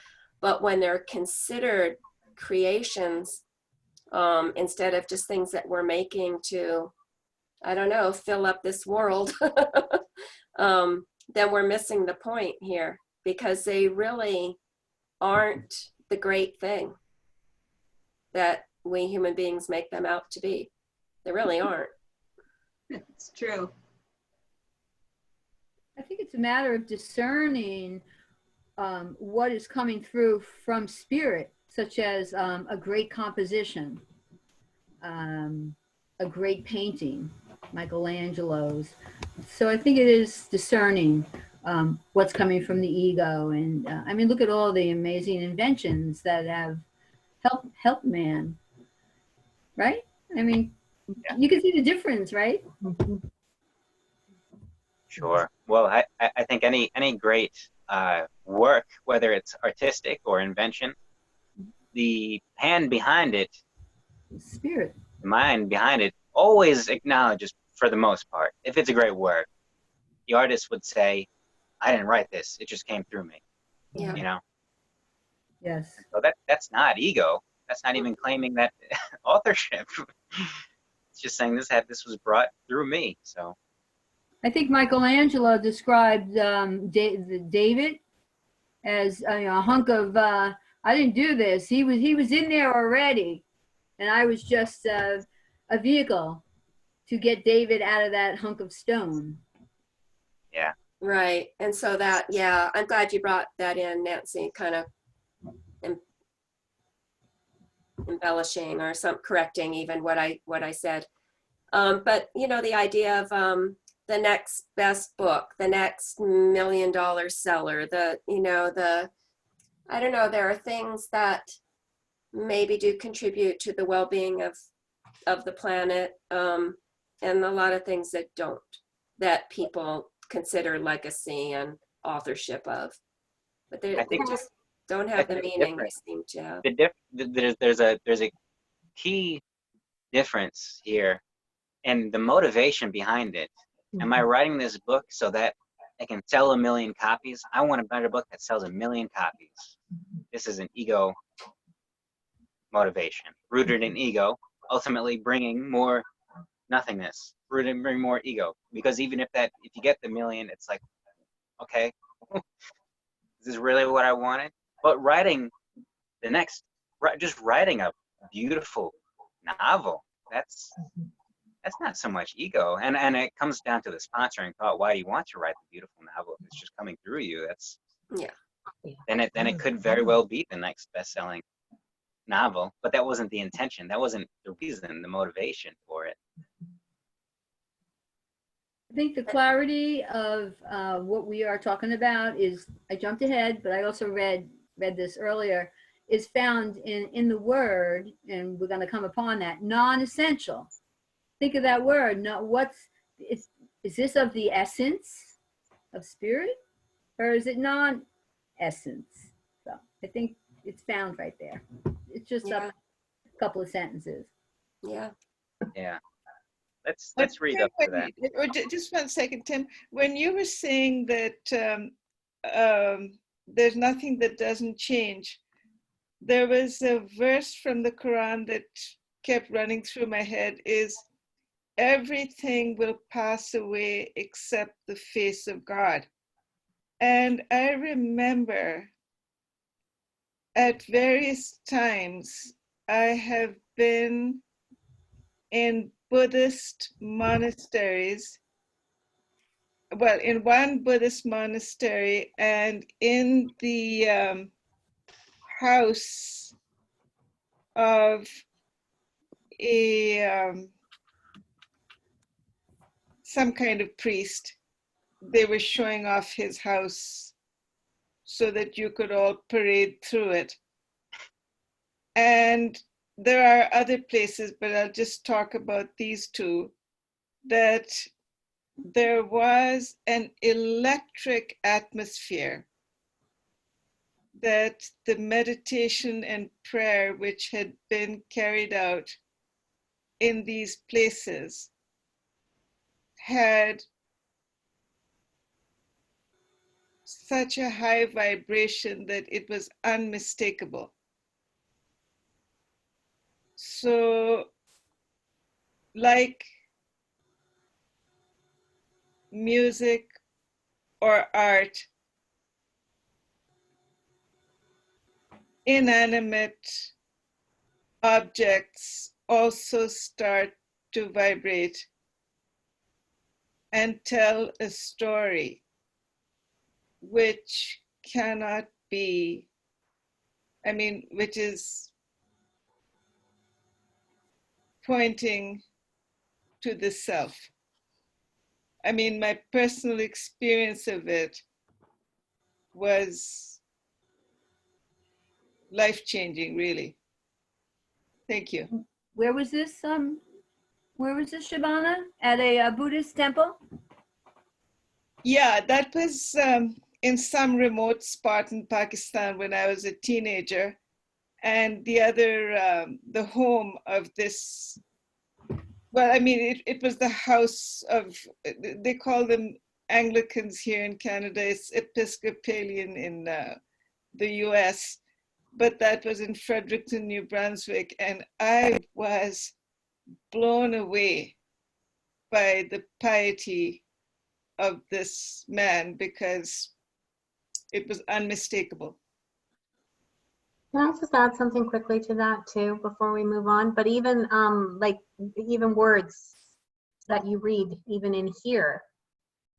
but when they're considered creations, instead of just things that we're making to, I don't know, fill up this world, then we're missing the point here, because they really aren't the great thing that we human beings make them out to be. They really aren't. It's true. I think it's a matter of discerning what is coming through from spirit such as a great composition, a great painting, Michelangelo's. So I think it is discerning what's coming from the ego. And I mean, look at all the amazing inventions that have helped man, right? I mean, you can see the difference, right? Sure. Well, I think any great work, whether it's artistic or invention, the hand behind it, Spirit. the mind behind it, always acknowledges, for the most part, if it's a great work, the artist would say, I didn't write this, it just came through me. Yeah. You know? Yes. So that's not ego. That's not even claiming that authorship. It's just saying this was brought through me. So I think Michelangelo described David as a hunk of, I didn't do this. He was in there already. And I was just a vehicle to get David out of that hunk of stone. yeah. Right. And so that, yeah, I'm glad you brought that in, Nancy, kind of embellishing or correcting even what I said. But you know, the idea of the next best book, the next $1 million seller, I don't know, there are things that maybe do contribute to the well-being of the planet, and a lot of things that don't, that people consider legacy and authorship of, but they just don't have the meaning they seem to have. There's a key difference here, and the motivation behind it. Am I writing this book so that I can sell 1 million copies? I want a better book that sells 1 million copies. This is an ego motivation, rooted in ego, ultimately bringing more nothingness, rooted in bringing more ego. Because even if you get the 1 million, it's like, okay, is this really what I wanted? But just writing a beautiful novel, that's not so much ego. And it comes down to the sponsoring thought. Why do you want to write the beautiful novel if it's just coming through you? That's, Yeah. Then it could very well be the next best-selling novel, but that wasn't the intention. That wasn't the reason, the motivation for it. I think the clarity of what we are talking about is, I jumped ahead, but I also read this earlier, is found in the word, and we're going to come upon that, non-essential. Think of that word. Is this of the essence of spirit, or is it non-essence? So I think it's found right there. It's just a couple of sentences. Yeah. Yeah. Let's read up to that. Just 1 second, Tim. When you were saying that there's nothing that doesn't change, there was a verse from the Quran that kept running through my head, is everything will pass away except the face of God. And I remember at various times I have been in Buddhist monasteries, well, in one Buddhist monastery, and in the house of some kind of priest. They were showing off his house so that you could all parade through it. And there are other places, but I'll just talk about these two, that there was an electric atmosphere, that the meditation and prayer which had been carried out in these places had such a high vibration that it was unmistakable. So, like music or art, inanimate objects also start to vibrate and tell a story which cannot be I mean, which is pointing to the self. I mean, my personal experience of it was life-changing, really. Thank you. Where was this, Shabana? At a Buddhist temple? Yeah, that was in some remote spot in Pakistan when I was a teenager. And the other, the home of this, well, I mean, it was the house of, they call them Anglicans here in Canada. It's Episcopalian in the US, but that was in Fredericton, New Brunswick. And I was blown away by the piety of this man because it was unmistakable. Can I just add something quickly to that too before we move on? But even like even words that you read, even in here,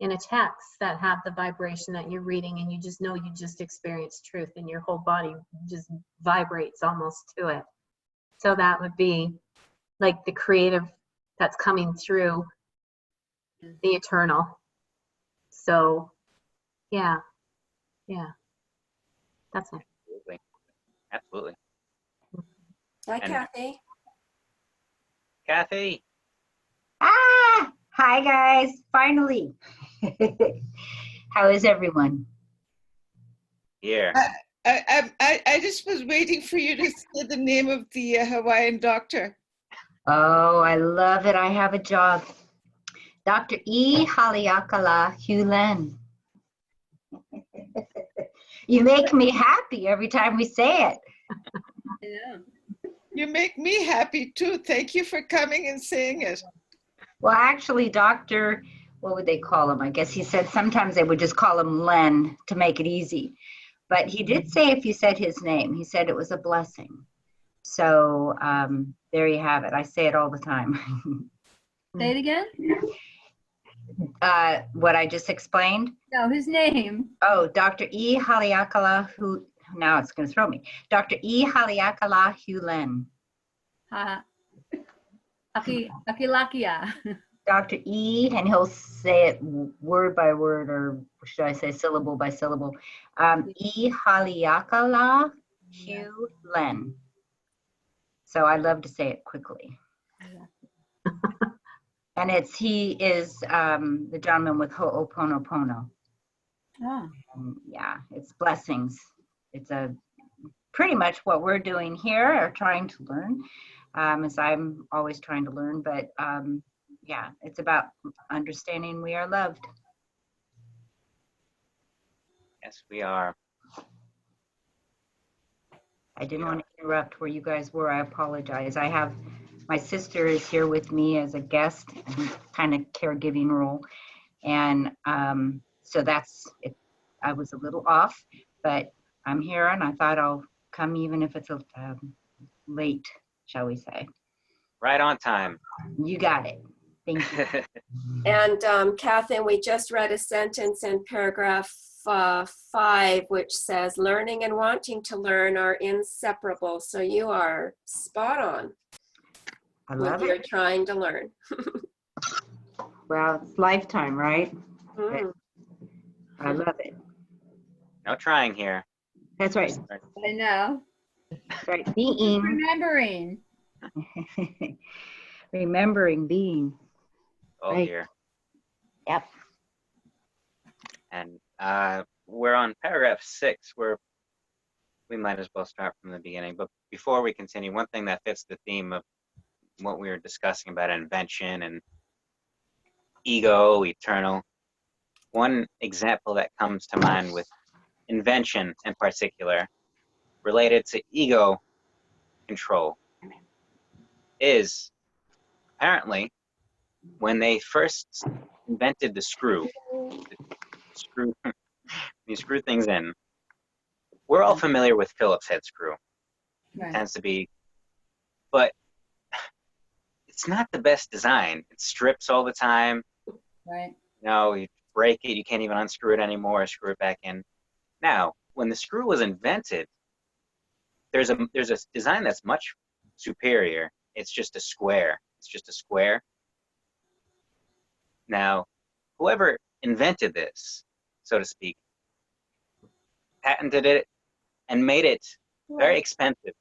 in a text that have the vibration that you're reading, and you just know you just experienced truth, and your whole body just vibrates almost to it. So that would be like the creative that's coming through the eternal. So, yeah, that's it. Absolutely. Hi, And- Kathy. Kathy, Ah, hi guys, finally. How is everyone? here. I just was waiting for you to say the name of the Hawaiian doctor. Oh, I love it. I have a job. Dr. E. Haleakala Hulen. You make me happy every time we say it. Yeah. You make me happy too. Thank you for coming and saying it. Well, actually, Dr. What would they call him? I guess he said sometimes they would just call him Len to make it easy. But he did say if you said his name, he said it was a blessing. So there you have it. I say it all the time. Say it again? What I just explained? No, his name. Oh, Dr. E. Haleakala, who, now it's going to throw me. Dr. E. Haleakala Hulen. Akilakia. Dr. E, and he'll say it word by word, or should I say syllable by syllable. E. Haleakala Hulen. So I love to say it quickly. And he is the gentleman with Ho'oponopono. Oh. Yeah, it's blessings. It's pretty much what we're doing here, or trying to learn, as I'm always trying to learn. But yeah, it's about understanding we are loved. Yes, we are. I didn't want to interrupt where you guys were. I apologize. I have my sister is here with me as a guest, kind of caregiving role, and so that's it. I was a little off, but I'm here, and I thought I'll come even if it's late, shall we say. Right on time. You got it. Thank you. And Kathy, we just read a sentence in paragraph 5, which says, learning and wanting to learn are inseparable. So you are spot on. I love You're it. trying to learn. Well, it's lifetime, right? Mm. I love it. No trying here. That's right. I know. That's right. Being. Remembering. Remembering being. Oh, Right. dear. Yep. And we're on paragraph 6, where we might as well start from the beginning. But before we continue, one thing that fits the theme of what we were discussing about invention and ego, eternal, one example that comes to mind with invention in particular, related to ego control, is apparently when they first invented the screw, you screw things in. We're all familiar with Phillips head screw. Right. Tends to be, but it's not the best design. It strips all the time. Right. You know, you break it, you can't even unscrew it anymore, screw it back in. Now, when the screw was invented, there's a design that's much superior. It's just a square. It's just a square. Now, whoever invented this, so to speak, patented it and made it very expensive.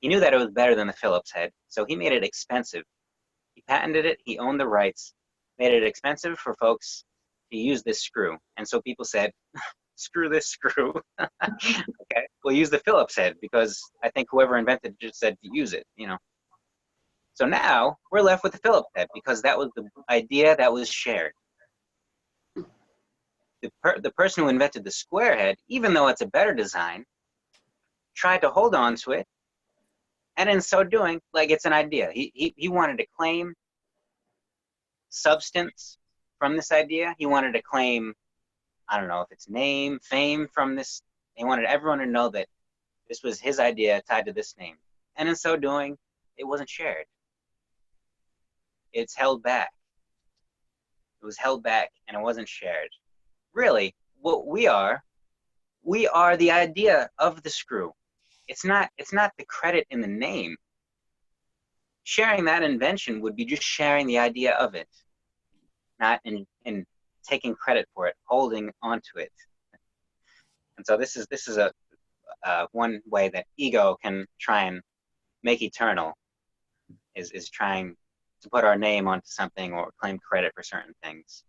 He knew that it was better than the Phillips head, so he made it expensive. He patented it, he owned the rights, made it expensive for folks to use this screw. And so people said, screw this screw. Okay, we'll use the Phillips head because I think whoever invented it just said to use it, you know. So now we're left with the Phillips head because that was the idea that was shared. The person who invented the square head, even though it's a better design, tried to hold on to it, and in so doing, like it's an idea. He wanted to claim substance from this idea. He wanted to claim, I don't know if it's name, fame from this. He wanted everyone to know that this was his idea tied to this name. And in so doing, it wasn't shared. It's held back. It was held back and it wasn't shared. Really, what we are the idea of the screw. It's not the credit in the name. Sharing that invention would be just sharing the idea of it, not in taking credit for it, holding onto it. And so this is a one way that ego can try and make eternal, is trying to put our name onto something or claim credit for certain things.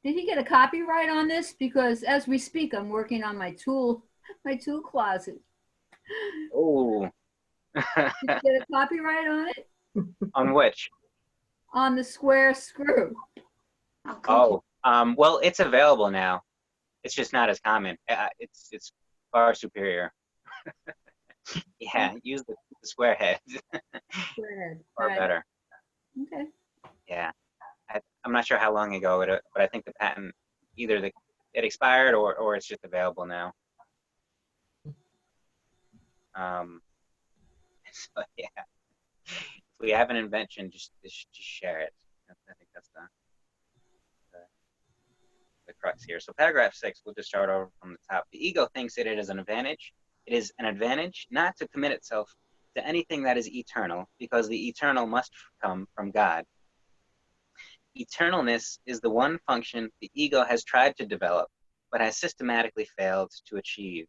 Did he get a copyright on this? Because as we speak, I'm working on my tool closet. Oh. Did you get a copyright on it? On which? On the square screw. Oh, well, it's available now. It's just not as common. It's far superior. Yeah, use the square head. Square. Far Right. better. Okay. Yeah. I'm not sure how long ago, but I think the patent, either it expired or it's just available now. So yeah, if we have an invention, just share it. I think that's the crux here. So paragraph 6, we'll just start over from the top. The ego thinks that it is an advantage. It is an advantage not to commit itself to anything that is eternal, because the eternal must come from God. Eternalness is the one function the ego has tried to develop, but has systematically failed to achieve.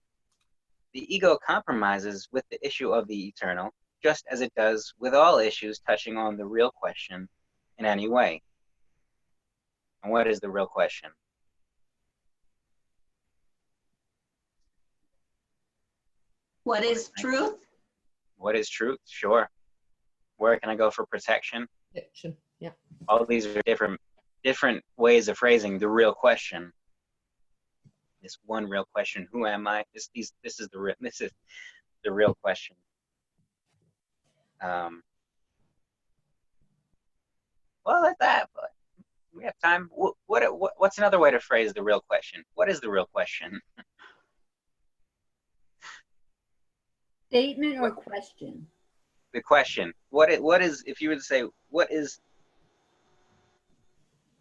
The ego compromises with the issue of the eternal, just as it does with all issues touching on the real question in any way. And what is the real question? What is truth? What is truth? Sure. Where can I go for protection? Fiction. Yeah. All these are different ways of phrasing the real question. This one real question: who am I? This is the real question. Well, at that, but we have time. What's another way to phrase the real question? What is the real question? Statement or question? The question. What is, if you were to say, what is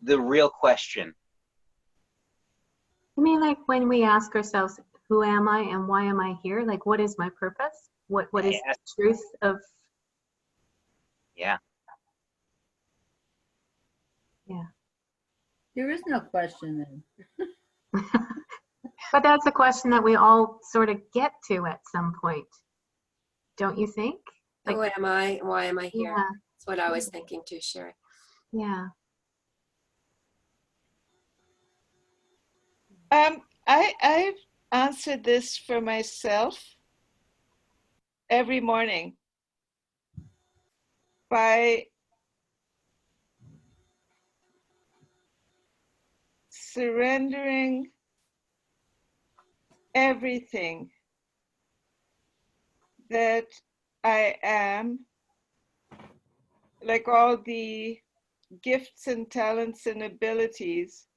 the real question? You mean like when we ask ourselves, who am I and why am I here? Like, what is my purpose? What is the truth of? Yeah. Yeah. There is no question then. But that's a question that we all sort of get to at some point. Don't you think? Like, Who am I? Why am I here? yeah, That's what I was thinking too, Sherry. yeah. I've answered this for myself every morning by surrendering everything that I am, like all the gifts and talents and abilities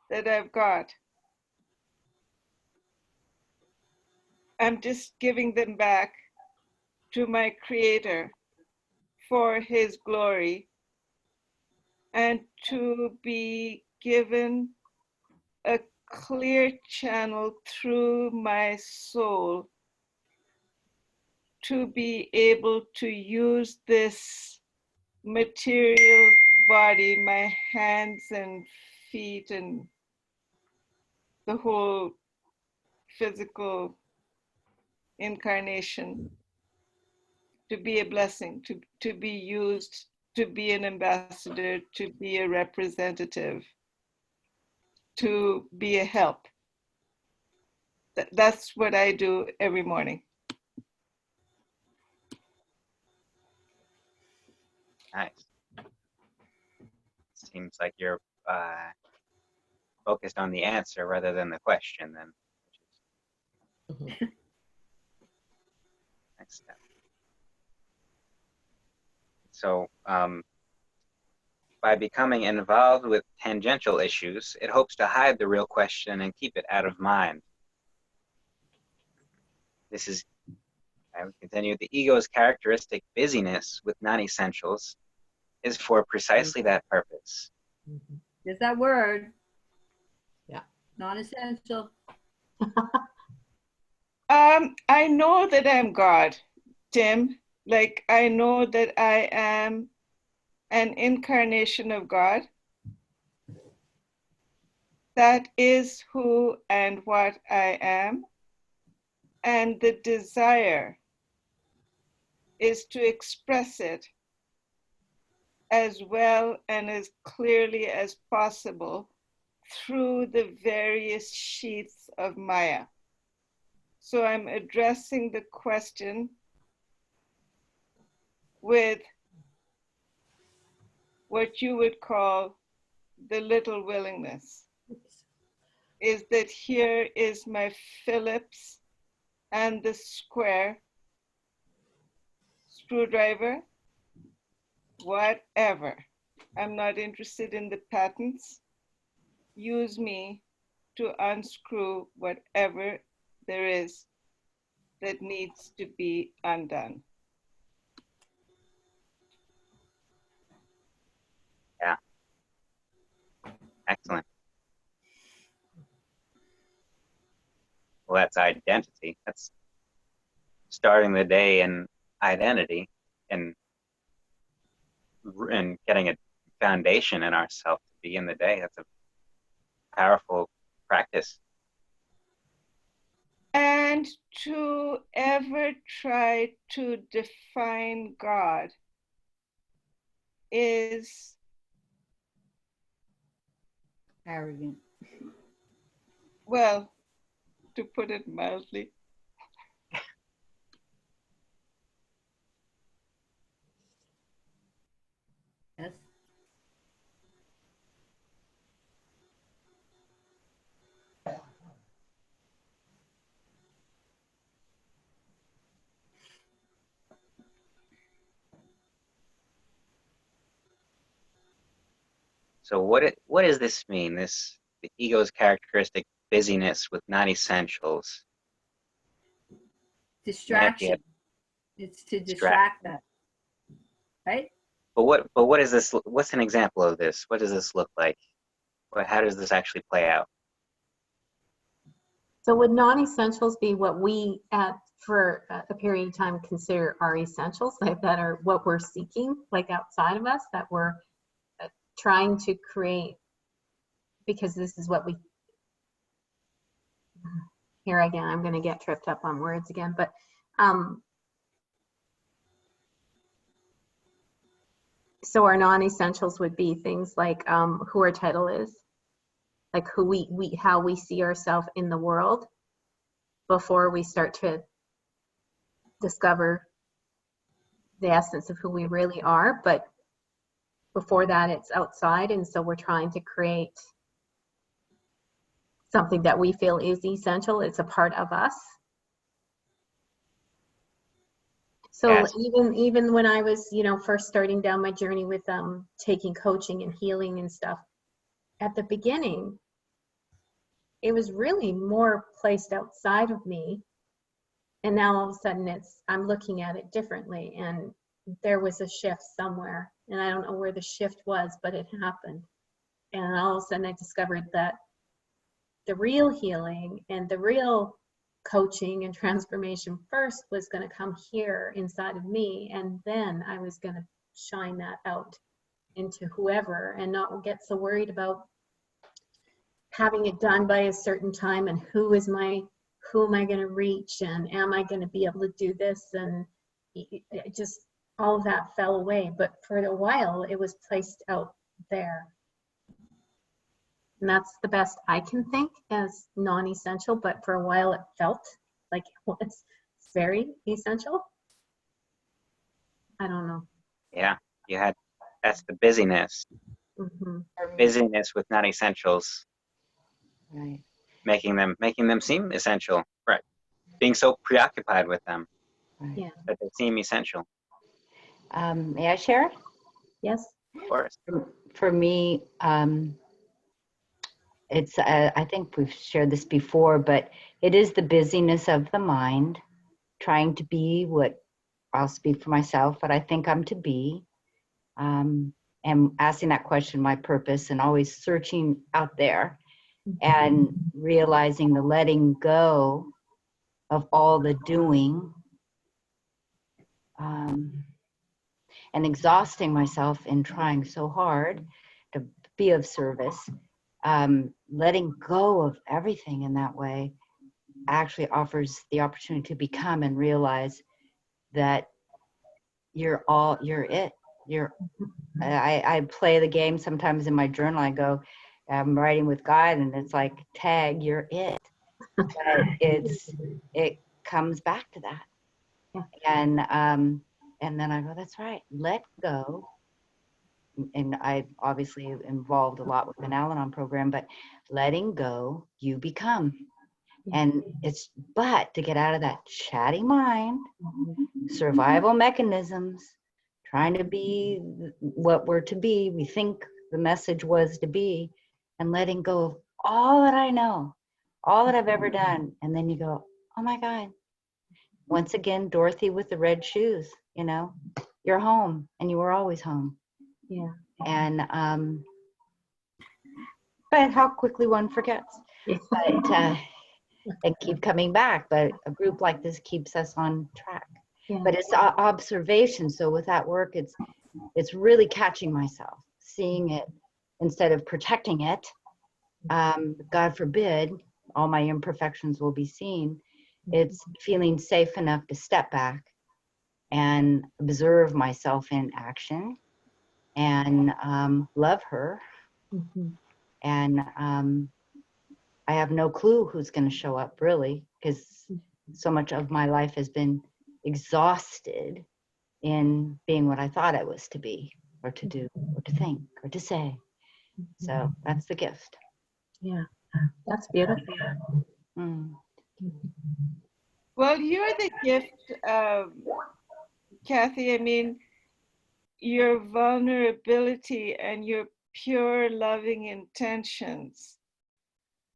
that I've got. I'm just giving them back to my Creator for His glory, and to be given a clear channel through my soul to be able to use this material body, my hands and feet and the whole physical incarnation, to be a blessing, to be used, to be an ambassador, to be a representative, to be a help. That's what I do every morning. Nice. Seems like you're focused on the answer rather than the question then. Which is next step. So by becoming involved with tangential issues, it hopes to hide the real question and keep it out of mind. This is, I would continue, the ego's characteristic busyness with non-essentials is for precisely that purpose. There's that word. Yeah. Non-essential. I know that I'm God, Tim. Like, I know that I am an incarnation of God. That is who and what I am. And the desire is to express it as well and as clearly as possible through the various sheaths of Maya. So I'm addressing the question with what you would call the little willingness. Is that here is my Phillips and the square screwdriver, whatever. I'm not interested in the patents. Use me to unscrew whatever there is that needs to be undone. Yeah. Excellent. Well, that's identity. That's starting the day in identity and getting a foundation in ourselves to begin the day. That's a powerful practice. And to ever try to define God is Arrogant. well, to put it mildly. Yes. So what does this mean? The ego's characteristic busyness with non-essentials. Distraction. It's to distract that. Right? But what is this? What's an example of this? What does this look like? How does this actually play out? So would non-essentials be what we for a period of time consider our essentials, like that are what we're seeking, like outside of us, that we're trying to create, because this is what we, here again, I'm going to get tripped up on words again, but so our non-essentials would be things like who our title is, like who how we see ourselves in the world before we start to discover the essence of who we really are. But before that, it's outside, and so we're trying to create something that we feel is essential. It's a part of us. So Yes. even when I was, first starting down my journey with taking coaching and healing and stuff, at the beginning, it was really more placed outside of me. And now all of a sudden I'm looking at it differently, and there was a shift somewhere, and I don't know where the shift was, but it happened. And all of a sudden I discovered that the real healing and the real coaching and transformation first was going to come here inside of me, and then I was going to shine that out into whoever, and not get so worried about having it done by a certain time and who am I going to reach, and am I going to be able to do this, and it just all of that fell away. But for a while it was placed out there, and that's the best I can think as non-essential, but for a while it felt like it was very essential. I don't know. Yeah, that's the busyness. Mm-hmm. Busyness with non-essentials, Right. making them seem essential. Right. Being so preoccupied with them Right. Yeah. that they seem essential. May I share? Yes. Of course. For me, it's, I think we've shared this before, but it is the busyness of the mind, trying to be what, I'll speak for myself, what I think I'm to be, and asking that question, my purpose, and always searching out there, and realizing the letting go of all the doing, and exhausting myself in trying so hard to be of service. Letting go of everything in that way actually offers the opportunity to become and realize that you're it. I play the game sometimes in my journal. I go, I'm writing with God, and it's like, tag, you're it. But it comes back to that. Yeah. And then I go, that's right, let go. And I obviously involved a lot with an Al-Anon program, but letting go, you become. And but to get out of that chatty mind, survival mechanisms, trying to be what we're to be, we think the message was to be, and letting go of all that I know, all that I've ever done. And then you go, oh my God. Once again, Dorothy with the red shoes, you're home, and you were always home. Yeah. And but how quickly one forgets. But and keep coming back. But a group like this keeps us on track. Yeah. But it's observation. So with that work, it's really catching myself, seeing it instead of protecting it. God forbid, all my imperfections will be seen. It's feeling safe enough to step back and observe myself in action, and love her. Mm-hmm. And I have no clue who's going to show up, really, because so much of my life has been exhausted in being what I thought I was to be, or to do, or to think, or to say. So that's the gift. Yeah, that's beautiful. Mm. Well, you're the gift, Kathy. I mean, your vulnerability and your pure loving intentions,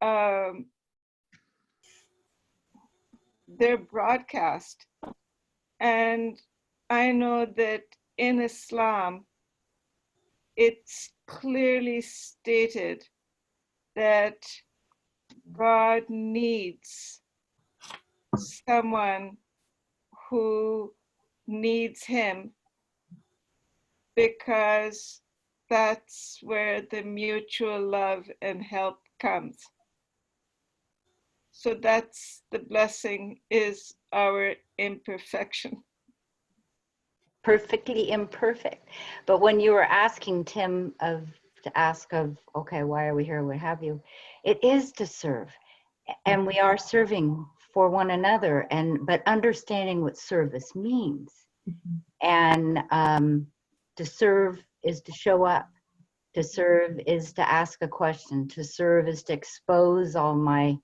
they're broadcast. And I know that in Islam, it's clearly stated that God needs someone who needs him, because that's where the mutual love and help comes. So that's the blessing, is our imperfection. Perfectly imperfect. But when you were asking Tim okay, why are we here, what have you, it is to serve. And we are serving for one another, but understanding what service means. And to serve is to show up. To serve is to ask a question. To serve is to expose all my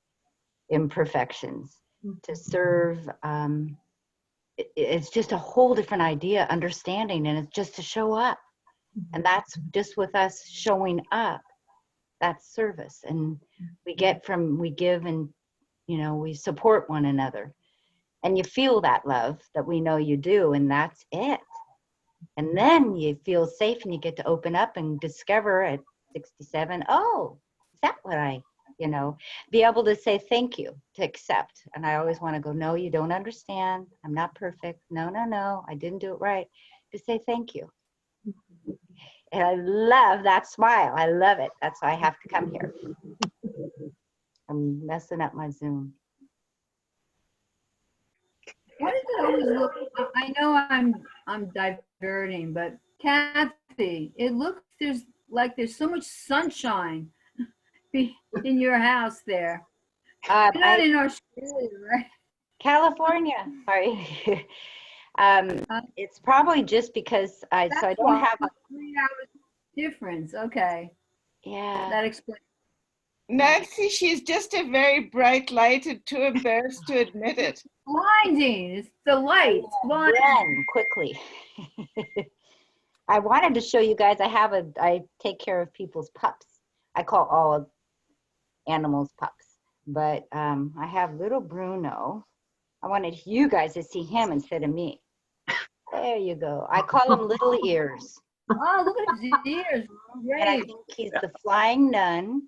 imperfections. To serve, it's just a whole different idea, understanding, and it's just to show up. And that's just with us showing up. That's service. And we give, and we support one another. And you feel that love that we know you do, and that's it. And then you feel safe, and you get to open up and discover at 67, oh, is that what I you know, be able to say thank you, to accept. And I always want to go, no, you don't understand. I'm not perfect. No, no, no, I didn't do it right. Just say thank you. And I love that smile. I love it. That's why I have to come here. I'm messing up my Zoom. Why does it always look, I know I'm diverting, but Kathy, it looks there's so much sunshine in your house there. You're not in Australia, right? California, sorry. It's probably just because I don't why, have a, 3 hours difference. Okay, yeah. that explains. Nancy, she's just a very bright light and too embarrassed to admit it. Blinding. It's the light. It's blinding. Run quickly. I wanted to show you guys, I take care of people's pups. I call all animals pups, but I have little Bruno. I wanted you guys to see him instead of me. There you go. I call him Little Ears. Oh, look at his ears. And I Great. think he's the flying nun.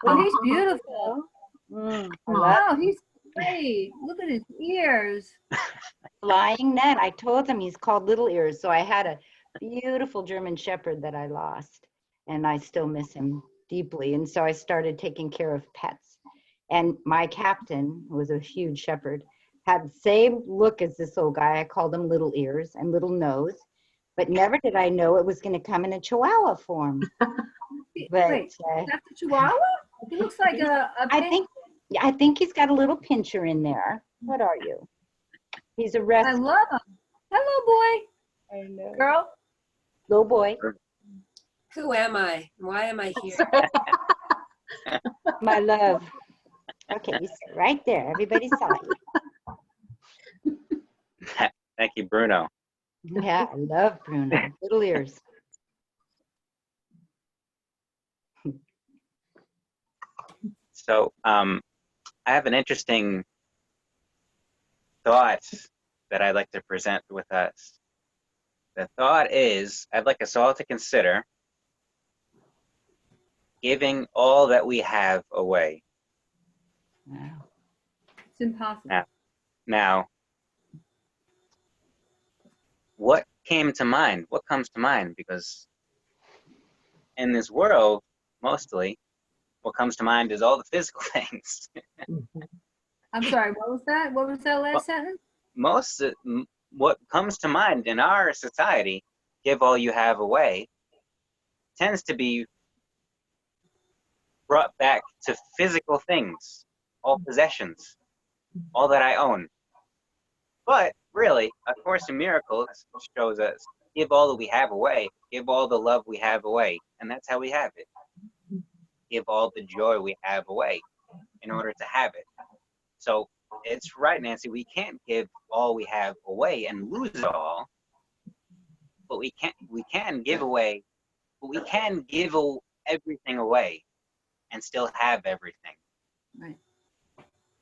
Oh, he's beautiful. I love Oh, he's great. Look at his ears. flying nun. I told him he's called Little Ears. So I had a beautiful German Shepherd that I lost, and I still miss him deeply. And so I started taking care of pets. And my captain, who was a huge shepherd, had the same look as this old guy. I called him Little Ears and Little Nose, but never did I know it was going to come in a Chihuahua form. But Wait, that's a Chihuahua? He looks like a I think he's got a little pincher in there. What are you? He's a I rescue. love him. Hello, boy. I know. Girl. Little boy. Who am I? Why am I here? My love. Okay, you sit right there. Everybody saw you. Thank you, Bruno. Yeah, I love Bruno. Little Ears. So I have an interesting thought that I'd like to present with us. The thought is, I'd like us all to consider giving all that we have away. Wow. It's impossible. Now, what came to mind? What comes to mind? Because in this world, mostly, what comes to mind is all the physical things. I'm sorry, what was that? What was that last sentence? What comes to mind in our society, give all you have away, tends to be brought back to physical things, all possessions, all that I own. But really, A Course in Miracles shows us, give all that we have away, give all the love we have away, and that's how we have it. Give all the joy we have away in order to have it. So it's right, Nancy, we can't give all we have away and lose it all, but we can give away, but we can give everything away and still have everything. Right.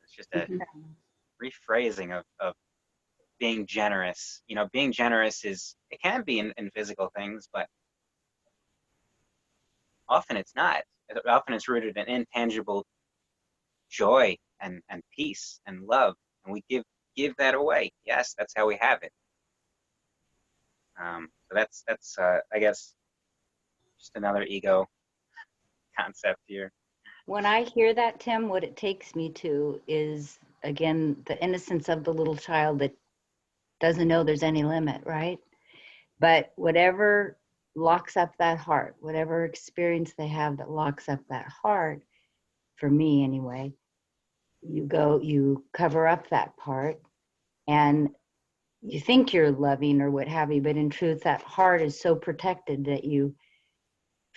It's just a rephrasing of being generous. You know, being generous it can be in physical things, but often it's not. Often it's rooted in intangible joy and peace and love, and we give that away. Yes, that's how we have it. So that's I guess just another ego concept here. When I hear that, Tim, what it takes me to is, again, the innocence of the little child that doesn't know there's any limit, right? But whatever locks up that heart, whatever experience they have that locks up that heart, for me anyway, you cover up that part, and you think you're loving or what have you, but in truth, that heart is so protected that you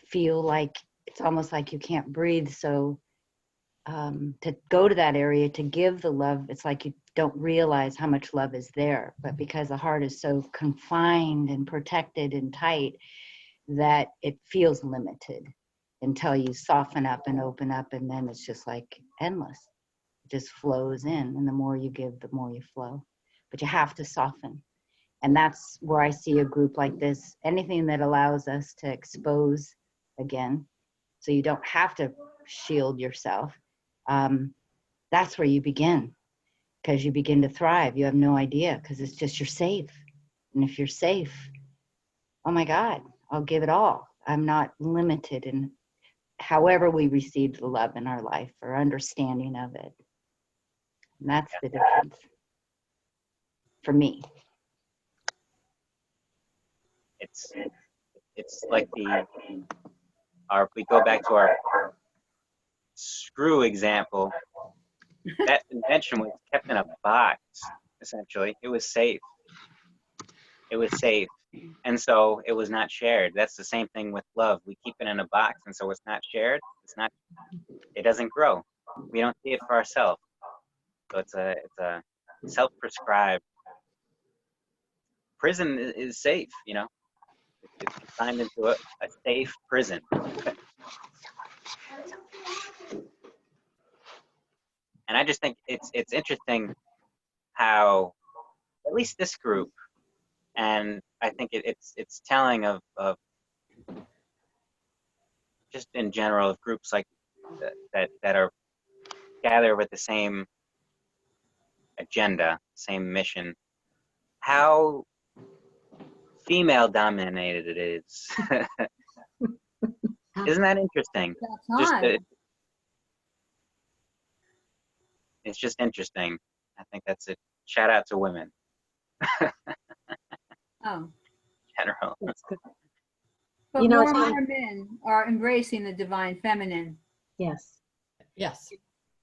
feel like it's almost like you can't breathe. So to go to that area to give the love, it's like you don't realize how much love is there. But because the heart is so confined and protected and tight, that it feels limited until you soften up and open up, and then it's just like endless. It just flows in, and the more you give, the more you flow. But you have to soften. And that's where I see a group like this, anything that allows us to expose again, so you don't have to shield yourself, that's where you begin, because you begin to thrive. You have no idea, because it's just you're safe. And if you're safe, oh my God, I'll give it all. I'm not limited in however we receive the love in our life or understanding of it. And that's the difference for me. It's like we go back to our screw example. That invention was kept in a box, essentially. It was safe. It was safe. And so it was not shared. That's the same thing with love. We keep it in a box, and so it's not shared. It doesn't grow. We don't see it for ourselves. So it's a self-prescribed prison is safe, you know. It's consigned into a safe prison. And I just think it's interesting how at least this group, and I think it's telling of just in general of groups like that are gathered with the same agenda, same mission, how female dominated it is. Isn't that interesting? That's time. It's just interesting. I think that's it. Shout out to women. Oh. General. That's good. But You know, more it's and like- more men are embracing the divine feminine. Yes. Yes.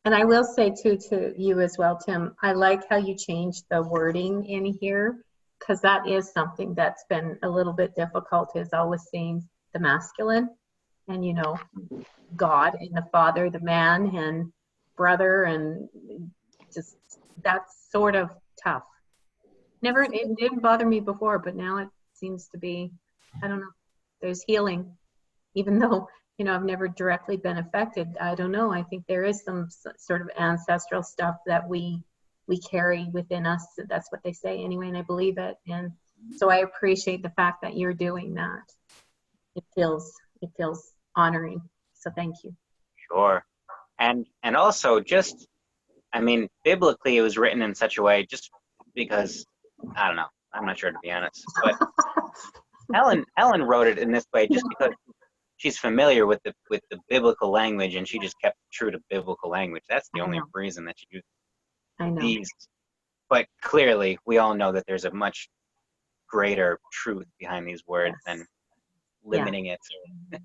And I will say too, to you as well, Tim, I like how you changed the wording in here, because that is something that's been a little bit difficult, is always seeing the masculine and, you know, God and the father, the man and brother, and just that's sort of tough. It didn't bother me before, but now it seems to be, I don't know, there's healing, even though, you know, I've never directly been affected. I don't know. I think there is some sort of ancestral stuff that we carry within us. That's what they say anyway, and I believe it. And so I appreciate the fact that you're doing that. It feels honoring. So thank you. Sure. And also just, I mean, biblically it was written in such a way just because, I don't know, I'm not sure to be honest, but Helen wrote it in this way just because she's familiar with the biblical language, and she just kept true to biblical language. That's the I only know. reason that she used I know. these. But clearly, we all know that there's a much greater truth behind these words Yes. than limiting it. The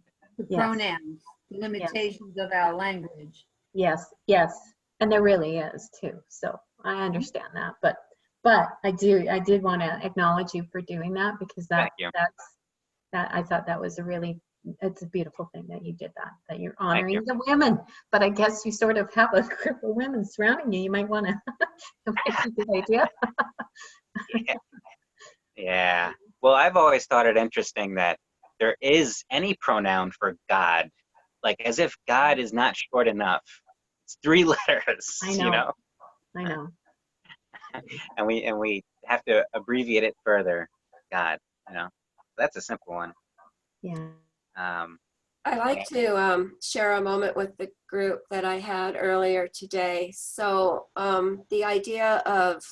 Yes. pronouns, the limitations of our language. Yes, yes, and there really is too. So I understand that, but I did want to acknowledge you for doing that, because Thank you. I thought that was it's a beautiful thing that you did that you're Thank honoring you. the women. But I guess you sort of have a group of women surrounding you. You might want to. It might be a good idea. Yeah. Well, I've always thought it interesting that there is any pronoun for God, like as if God is not short enough. It's 3 letters, I you know. know, I know. and we have to abbreviate it further. God, you know, that's a simple one. Yeah. I like to share a moment with the group that I had earlier today. So the idea of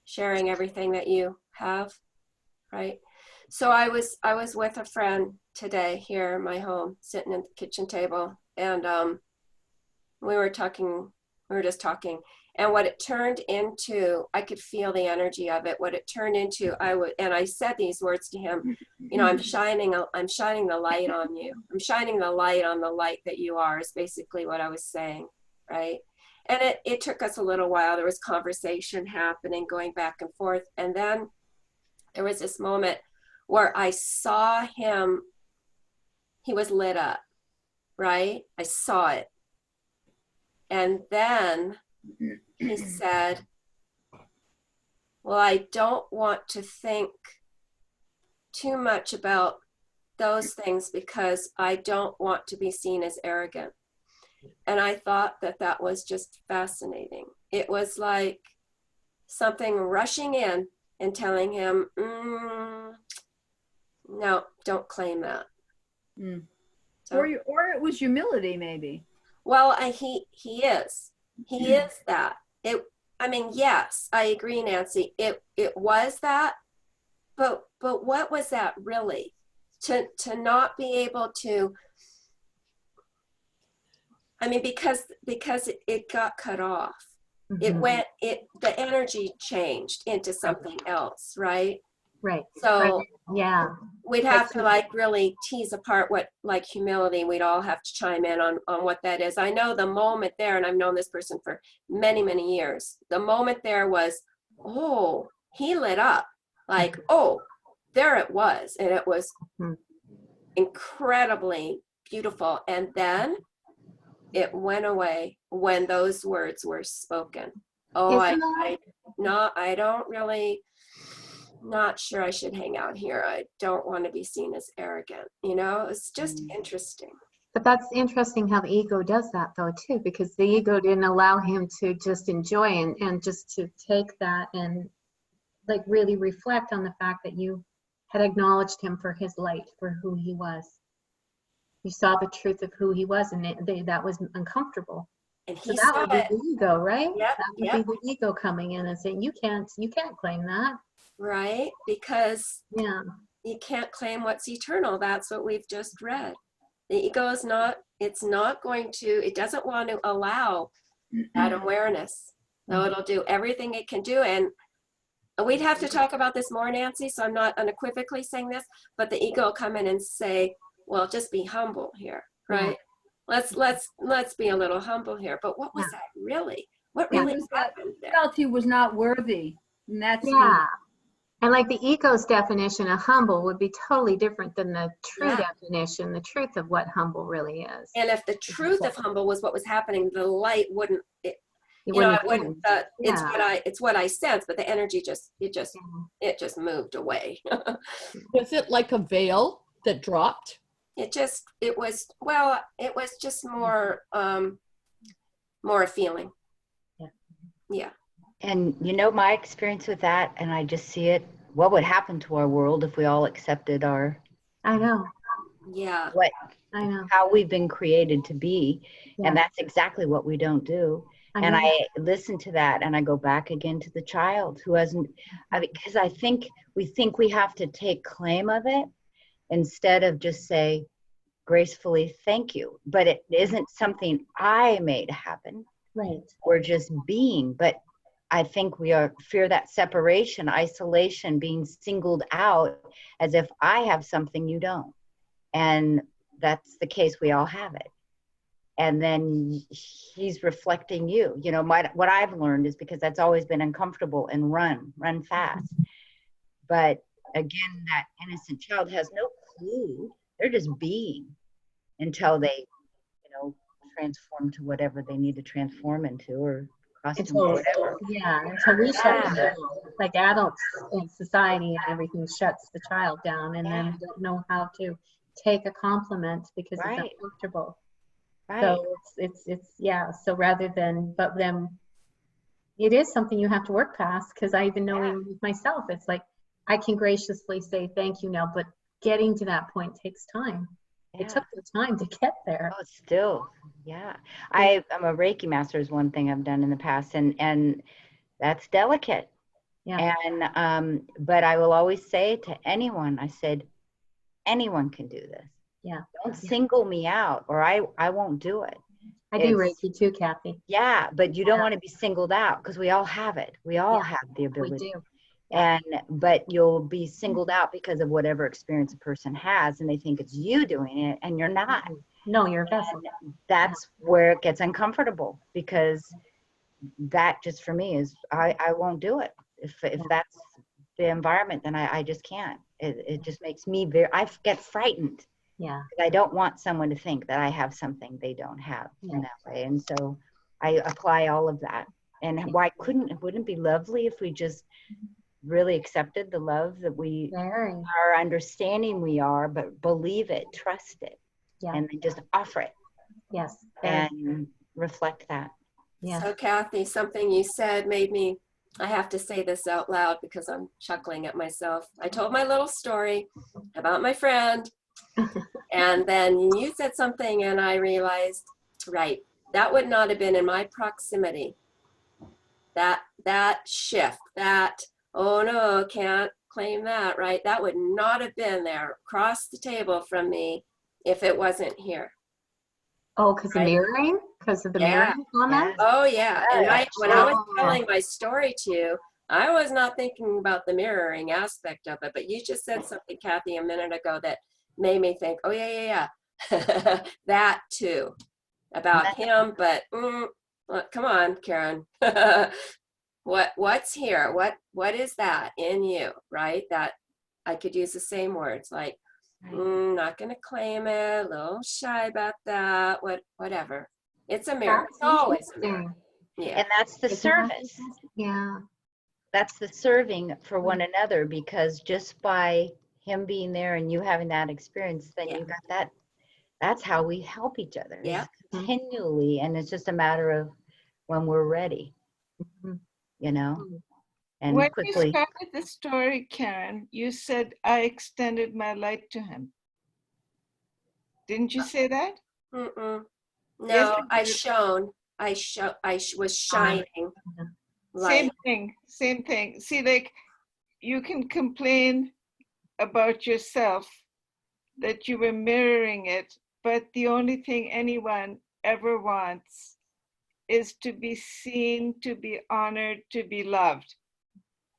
sharing everything that you have, right? So I was with a friend today here in my home, sitting at the kitchen table, and we were just talking. And what it turned into, I could feel the energy of it. What it turned into, and I said these words to him, you know, I'm shining the light on you. I'm shining the light on the light that you are, is basically what I was saying, right? And it took us a little while. There was conversation happening, going back and forth. And then there was this moment where I saw him, he was lit up, right? I saw it. And then he said, well, I don't want to think too much about those things because I don't want to be seen as arrogant. And I thought that was just fascinating. It was like something rushing in and telling him, no, don't claim that. So, Or it was humility, maybe. well, he is that. I mean, yes, I agree, Nancy. It was that, but what was that really? To not be able to, I mean, because it got cut off. It Mhm. went, the energy changed into something else, right? Right. So Yeah. we'd have to like really tease apart what, like, humility. We'd all have to chime in on what that is. I know the moment there, and I've known this person for many, many years. The moment there was, oh, he lit up, like, oh, there it was. And it was Mhm. incredibly beautiful. And then it went away when those words were spoken. Oh, Isn't that- I don't really, not sure I should hang out here. I don't want to be seen as arrogant. You know, it's just interesting. But that's interesting how the ego does that though too, because the ego didn't allow him to just enjoy and just to take that and like really reflect on the fact that you had acknowledged him for his light, for who he was. You saw the truth of who he was, and that was uncomfortable. And So he that saw would be it, the ego, right? Yep, That would yep. be the ego coming in and saying, you can't claim that. right? Because Yeah. you can't claim what's eternal. That's what we've just read. The ego is not, it's not going to, it doesn't want to allow that awareness. So it'll do everything it can do. And we'd have to talk about this more, Nancy, so I'm not unequivocally saying this, but the ego will come in and say, well, just be humble here, right? Let's be a little humble here. But what was that really? What Yeah. really It was that happened there? felt he was not worthy. And that's Yeah. And like the ego's definition of humble would be totally different than the true Yeah. definition, the truth of what humble really is. And if the truth of humble was what was happening, the light wouldn't, It you know, wouldn't I wouldn't, be. it's what I sense, but the energy it just moved away. Was it like a veil that dropped? It was just more a feeling. Yeah. Yeah. And you know, my experience with that, and I just see it, what would happen to our world if we all accepted I know. Yeah. I know. how we've been created to be? Yeah. And that's exactly what we don't do. And know. I listen to that and I go back again to the child who hasn't, because I think we have to take claim of it instead of just say gracefully, thank you. But it isn't something I made happen. Right. We're just being. But I think we fear that separation, isolation, being singled out as if I have something you don't. And that's the case. We all have it. And then he's reflecting you. You know, what I've learned is, because that's always been uncomfortable, and run fast. But again, that innocent child has no clue. They're just being until they, transform to whatever they need to transform into, or costume or whatever. Yeah, until we shut them down. Like adults in society and everything shuts the child down, and then we don't know how to take a compliment because Right. it's uncomfortable. Right. So it's so rather than, but then it is something you have to work past, because I even know even with myself, it's like I can graciously say thank you now, but getting to that point takes time. Yeah. It took the time to get there. Oh, still, yeah. I'm a Reiki master is one thing I've done in the past, and that's delicate. Yeah. And but I will always say to anyone, I said, anyone can do this. Yeah. Don't single me out, or I won't do it. I do It's- Reiki too, Kathy. Yeah, but you don't want to be singled out, because we all have it. We all have the We ability. do. But you'll be singled out because of whatever experience a person has, and they think it's you doing it, and you're not. No, you're a vessel. That's where it gets uncomfortable, because that just for me is I won't do it. If that's the environment, then I just can't. It just makes me I get frightened. Yeah. I don't want someone to think that I have something they don't have in that way. And so I apply all of that. And wouldn't it be lovely if we just really accepted the love that we are understanding we are, but believe it, trust it, and then just offer it. Yes. And reflect that. Yeah. So Kathy, something you said made me, I have to say this out loud because I'm chuckling at myself. I told my little story about my friend And then you said something and I realized, right, that would not have been in my proximity. That shift, that, oh no, can't claim that, right? That would not have been there across the table from me if it wasn't here. Oh, because of Right. mirroring? Because of the Yeah. mirroring comment? Oh yeah. And when I was Oh. telling my story to you, I was not thinking about the mirroring aspect of it, but you just said something, Kathy, a minute ago that made me think, oh yeah. That too, about him, but well, come on, Karen. What's here? What is that in you, right? That I could use the same words, like not gonna claim it, a little shy about that, whatever. It's a mirror. It's That's always a mirror. interesting. Yeah. And that's the Isn't that service. interesting? Yeah. That's the serving for one another, because just by him being there and you having that experience, then Yeah. you got that. That's how we help each other. Yeah. Continually. And it's just a matter of when we're ready, Mhm. you know, and When quickly. you started the story, Karen, you said, I extended my light to him. Didn't you say that? No, Yes, you I did. shone. I was shining. Same Light. same thing. See, like, you can complain about yourself that you were mirroring it, but the only thing anyone ever wants is to be seen, to be honored, to be loved.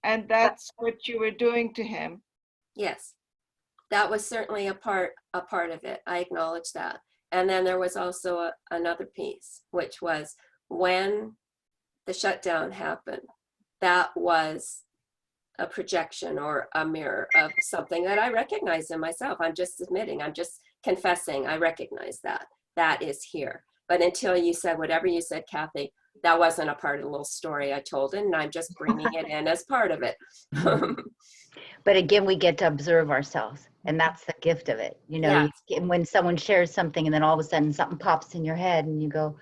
And that's what you were doing to him. Yes, that was certainly a part of it. I acknowledge that. And then there was also another piece, which was when the shutdown happened, that was a projection or a mirror of something that I recognize in myself. I'm just admitting, I'm just confessing, I recognize that is here. But until you said whatever you said, Kathy, that wasn't a part of the little story I told, and I'm just bringing it in as part of it. But again, we get to observe ourselves, and that's the gift of it. You know, Yes. when someone shares something and then all of a sudden something pops in your head and you go,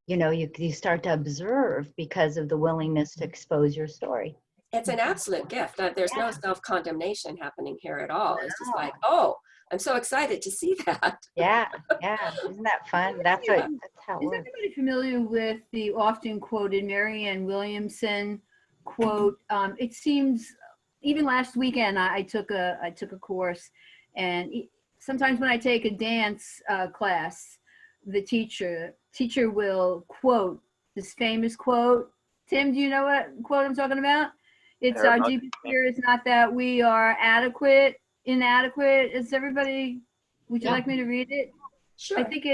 you know, you start to observe because of the willingness to expose your story. It's an absolute gift. There's no self-condemnation happening here at all. It's just No. like, oh, I'm so excited to see that. Yeah, yeah. Isn't that fun? That's how it Is works. everybody familiar with the often quoted Marianne Williamson quote? It seems even last weekend I took a course, and sometimes when I take a dance class, the teacher will quote this famous quote. Tim, do you know what quote I'm talking about? It's our deepest fear is not that we are inadequate. Is everybody? Would you like me to read it? Sure. I think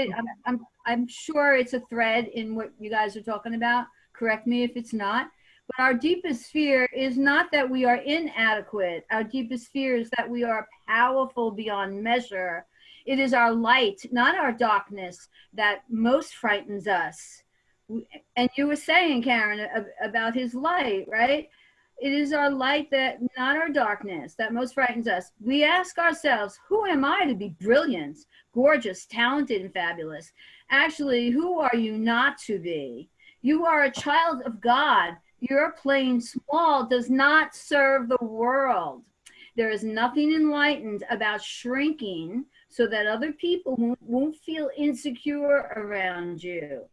I'm sure it's a thread in what you guys are talking about. Correct me if it's not. But our deepest fear is not that we are inadequate. Our deepest fear is that we are powerful beyond measure. It is our light, not our darkness, that most frightens us. And you were saying, Karen, about his light, right? It is our light, that not our darkness, that most frightens us. We ask ourselves, who am I to be brilliant, gorgeous, talented, and fabulous? Actually, who are you not to be? You are a child of God. Your playing small does not serve the world. There is nothing enlightened about shrinking so that other people won't feel insecure around you.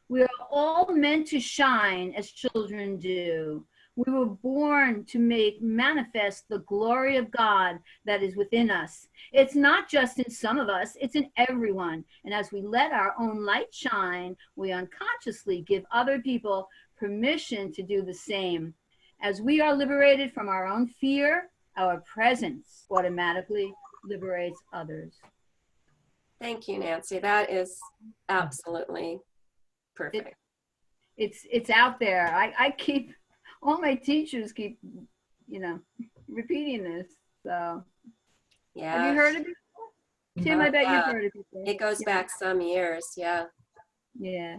We are all meant to shine as children do. We were born to make manifest the glory of God that is within us. It's not just in some of us, it's in everyone. And as we let our own light shine, we unconsciously give other people permission to do the same. As we are liberated from our own fear, our presence automatically liberates others. Thank you, Nancy. That is absolutely perfect. It's out there. I keep, all my teachers keep, repeating this. So, Yeah. have you heard of it before? Tim, I bet you've heard of it before. It goes back some years. Yeah. Yeah.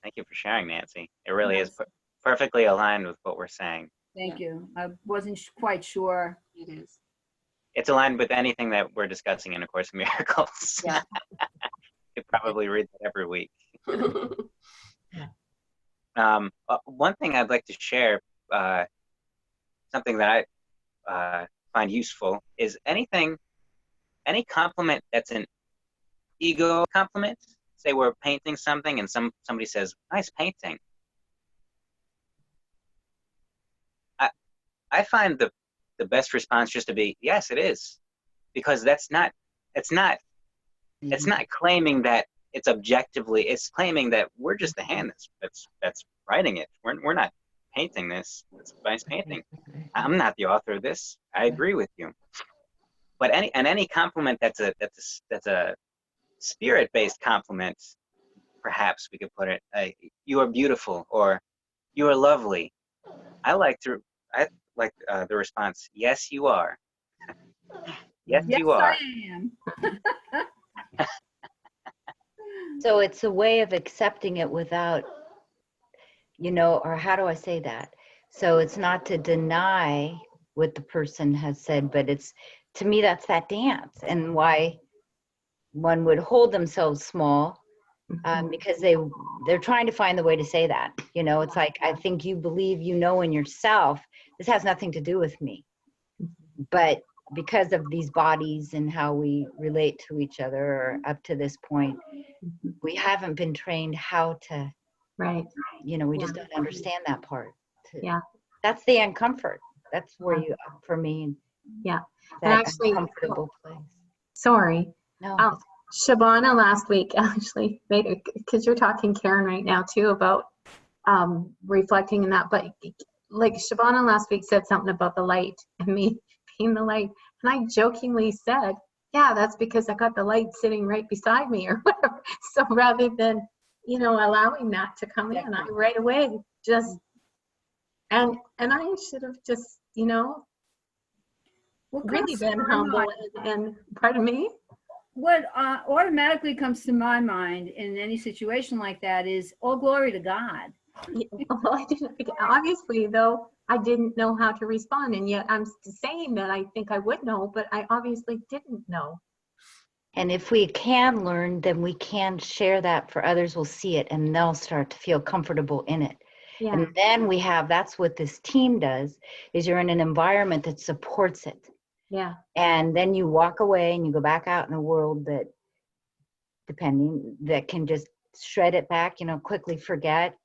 Thank you for sharing, Nancy. It really is perfectly aligned with what we're saying. Thank you. I wasn't quite sure. It is. It's aligned with anything that we're discussing in A Course in Miracles. Yeah. You probably read that every week. One thing I'd like to share, something that I find useful, is anything any compliment that's an ego compliment, say we're painting something and somebody says, nice painting. I find the best response just to be, yes, it is. Because it's not claiming that it's objectively, it's claiming that we're just the hand that's writing it. We're not painting this. It's a nice painting. I'm not the author of this. I agree with you. But any compliment that's a spirit-based compliment, perhaps we could put it, you are beautiful or you are lovely. I like the response, yes, you are. Yes, Yes, you are. I am. So it's a way of accepting it without, or how do I say that? So it's not to deny what the person has said, but it's, to me, that's that dance, and why one would hold themselves small, because they're trying to find the way to say that. It's like, I think you believe in yourself, this has nothing to do with me. But because of these bodies and how we relate to each other, or up to this point, we haven't been trained how to, Right. we just don't understand that part. Yeah. That's the uncomfort. That's where for me. Yeah. That And actually, uncomfortable place. Sorry. No. Shabana last week actually made it, because you're talking, Karen, right now too, about reflecting in that. But like Shabana last week said something about the light and me being the light. And I jokingly said, yeah, that's because I got the light sitting right beside me or whatever. So rather than, allowing that to come in, I right away just, and I should have just, What really comes to been my humble mind- and pardon me? What automatically comes to my mind in any situation like that is all glory to God. Yeah, well, I didn't, obviously though, I didn't know how to respond, and yet I'm saying that I think I would know, but I obviously didn't know. And if we can learn, then we can share that for others will see it and they'll start to feel comfortable in it. Yeah. And then that's what this team does, is you're in an environment that supports it. Yeah. And then you walk away and you go back out in the world that can just shred it back, quickly forget,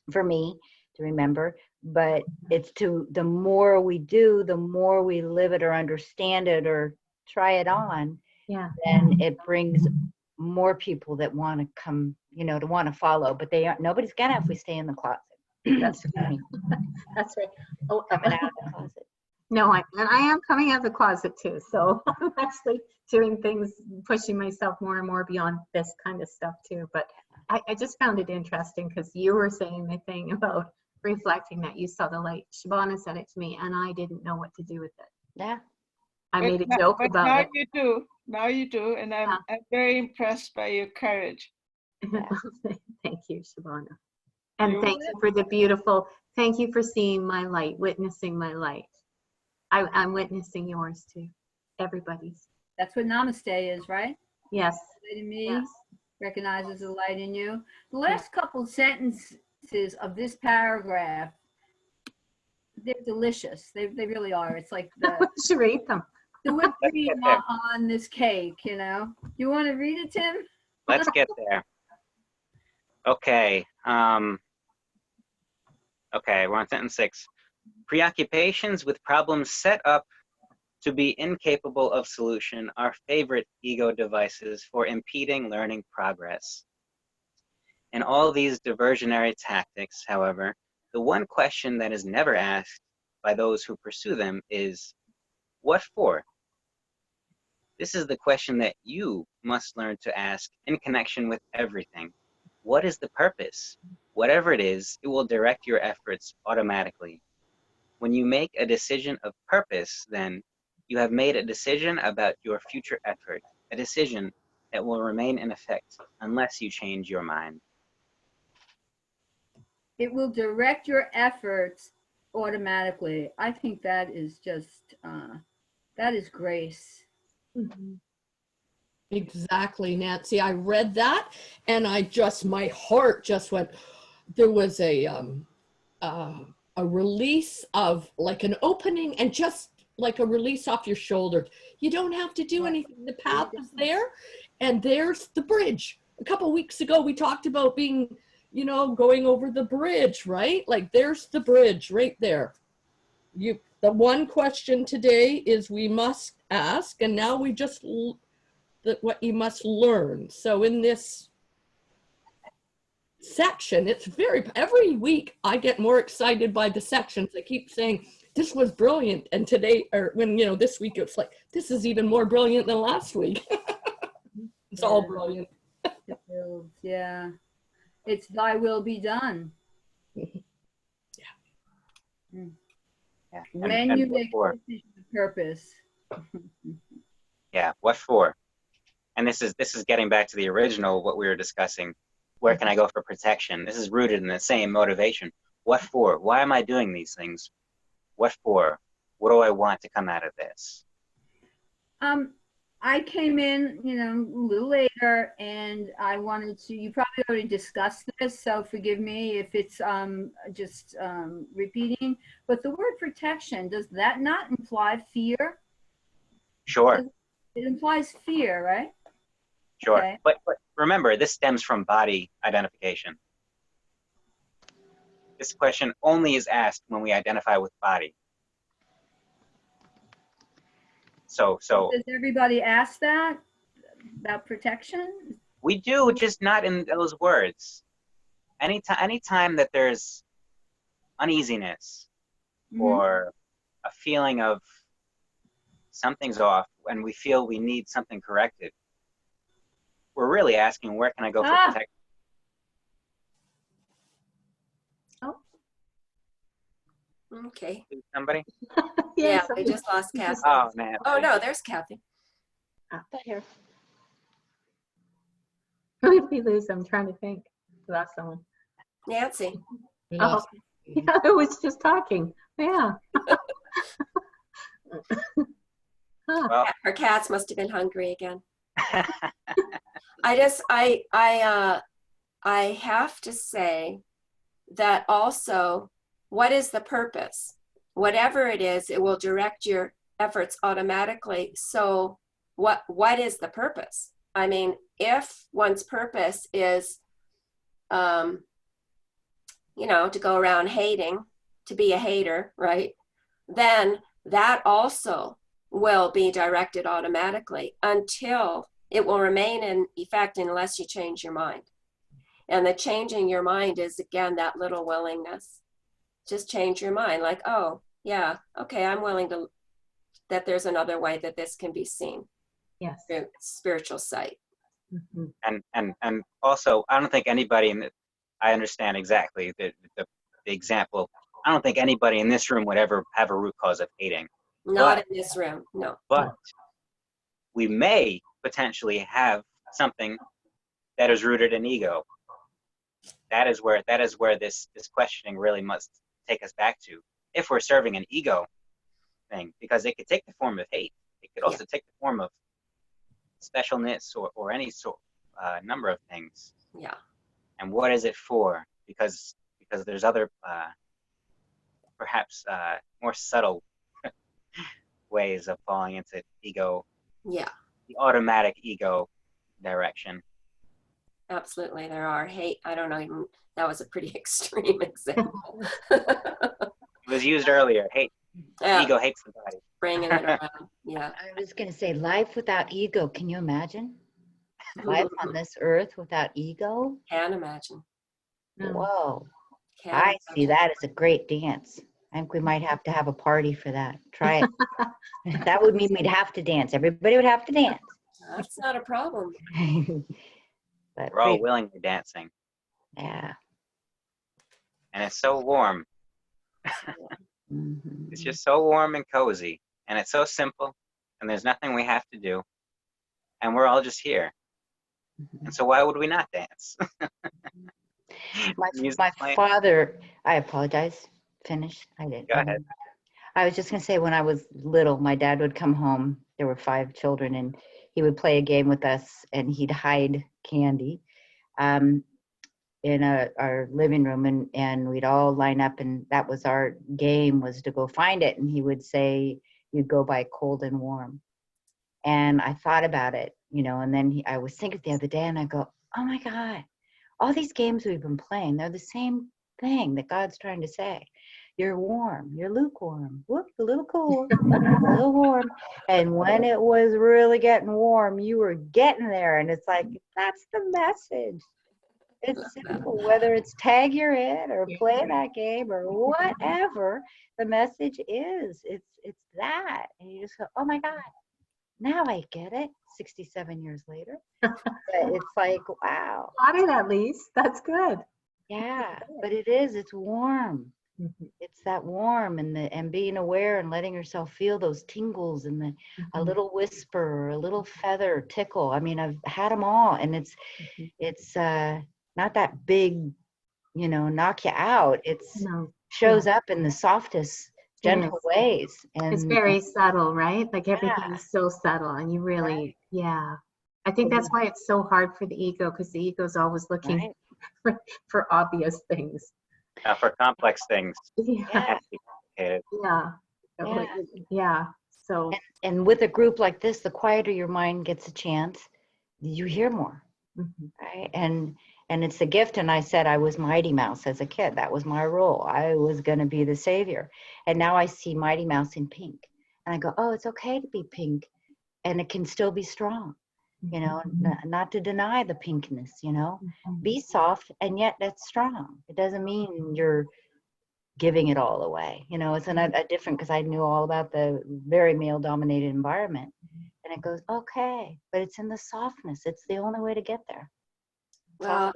for me to remember. But it's the more we do, the more we live it or understand it or try it on, Yeah. then it brings more people that want to come, to want to follow. But nobody's gonna if we stay in the closet. That's me. That's right. Oh, Coming out of the closet. No, I am coming out of the closet too. So I'm actually doing things, pushing myself more and more beyond this kind of stuff too. But I just found it interesting because you were saying the thing about reflecting that you saw the light. Shabana said it to me and I didn't know what to do with it. Yeah. I made a joke But about now it. you do. Now you do. And I'm very impressed by your courage. Thank you, Shabana. And You're thank you for the beautiful, thank you for seeing my light, witnessing my light. I'm witnessing yours too, everybody's. That's what namaste is, right? Yes. Light in me Yes. recognizes the light in you. The last couple sentences of this paragraph, they're delicious. They really are. It's like the Should read them. whipped Let's cream get there. on this cake, You want to read it, Tim? Let's get there. Okay. Okay, we're on sentence 6. Preoccupations with problems set up to be incapable of solution are favorite ego devices for impeding learning progress. In all these diversionary tactics, however, the one question that is never asked by those who pursue them is, what for? This is the question that you must learn to ask in connection with everything. What is the purpose? Whatever it is, it will direct your efforts automatically. When you make a decision of purpose, then you have made a decision about your future effort, a decision that will remain in effect unless you change your mind. It will direct your efforts automatically. I think that is just, that is grace. Exactly, Nancy. I read that and my heart just went, there was a release of like an opening and just like a release off your shoulder. You don't have to do Right. anything. The path is there, and there's the bridge. A couple weeks ago, we talked about being, you know, going over the bridge, right? Like there's the bridge right there. The one question today is we must ask, and now we just what you must learn. So in this section, it's every week I get more excited by the sections. I keep saying this was brilliant, and today, or when, you know, this week it's like this is even more brilliant than last week. It's all brilliant. It builds, yeah. It's thy will be done. Yeah. When and you what make for? a decision of purpose. Yeah, what for? And this is getting back to the original, what we were discussing. Where can I go for protection? This is rooted in the same motivation. What for? Why am I doing these things? What for? What do I want to come out of this? I came in, you know, a little later, and I wanted to, you probably already discussed this, so forgive me if it's just repeating, but the word protection, does that not imply fear? Sure, It implies fear, right? sure. Okay. But remember, this stems from body identification. This question only is asked when we identify with body. So Does everybody ask that about protection? we do, just not in those words. Anytime that there's uneasiness Mhm. or a feeling of something's off and we feel we need something corrected, we're really asking, where can I go for Ah. protection? Okay. Somebody? Yeah, Yes, we just lost Kathy. Oh, man. Oh, no, there's Kathy. here. Who did we lose? I'm trying to think. We lost someone. Nancy. We Oh, lost- yeah, who was just talking? Yeah. Huh. Well, Her cats must have been hungry again. I have to say that also, what is the purpose? Whatever it is, it will direct your efforts automatically. So what is the purpose? I mean, if one's purpose is, you know, to go around hating, to be a hater, right? Then that also will be directed automatically until it will remain in effect unless you change your mind. And the changing your mind is, again, that little willingness. Just change your mind, like, oh, yeah, okay, I'm willing to, that there's another way that this can be seen Yes. through spiritual sight. Mhm. and also, I don't think anybody I understand exactly the example. I don't think anybody in this room would ever have a root cause of hating. Not But- in this room, no. But we may potentially have something that is rooted in ego. That is where this questioning really must take us back to. If we're serving an ego thing, because it could take the form of hate. It could also take the form of specialness or any sort number of things. Yeah. And what is it for? Because there's other perhaps more subtle ways of falling into ego, Yeah, the automatic ego direction. absolutely. There are hate. I don't know, even that was a pretty extreme example. It was used earlier. Hate. Yeah, Ego hates the body. bringing it around. Yeah. I was going to say, life without ego. Can you imagine? Life on this earth without ego? Can't imagine. No. Whoa. Can't I see imagine. that as a great dance. I think we might have to have a party for that. Try it. That would mean we'd have to dance. Everybody would have to dance. That's not a problem. But We're all pretty- willingly dancing. yeah. And it's so warm. Mhm. It's just so warm and cozy. And it's so simple. And there's nothing we have to do. And we're all just here. And so why would we not dance? Music's My playing. father, I apologize. Finish. I didn't. Go ahead. I was just going to say, when I was little, my dad would come home. There were 5 children, and he would play a game with us, and he'd hide candy in our living room, and we'd all line up, and that was our game, was to go find it. And he would say, you go by cold and warm. And I thought about it, you know, and then I was thinking the other day and I go, oh my God, all these games we've been playing, they're the same thing that God's trying to say. You're warm, you're lukewarm, whoop, a little cool, a little warm. And when it was really getting warm, you were getting there. And it's like, that's the message. It's simple, whether it's tag you're in or play that game or whatever, the message is, it's that. And you just go, oh my God, now I get it, 67 years later. But it's like, wow. Got it at least. That's good. Yeah, but it's warm. It's that warm and being aware and letting yourself feel those tingles and a little whisper or a little feather tickle. I mean, I've had them all, and it's not that big, you know, knock you out. It's shows up in the softest, gentle ways. And It's very subtle, right? Like everything is so subtle, and you really, I think that's why it's so hard for the ego, because the ego's always looking for obvious things. For complex things. Yeah. That's complicated. Yeah. So. And with a group like this, the quieter your mind gets a chance, you hear more, right? And it's a gift. And I said I was Mighty Mouse as a kid. That was my role. I was going to be the savior. And now I see Mighty Mouse in pink. And I go, oh, it's okay to be pink. And it can still be strong, you know, not to deny the pinkness, you know. Be soft, and yet that's strong. It doesn't mean you're giving it all away. You know, it's a different, because I knew all about the very male-dominated environment. And it goes, okay, but it's in the softness. It's the only way to get there. Well,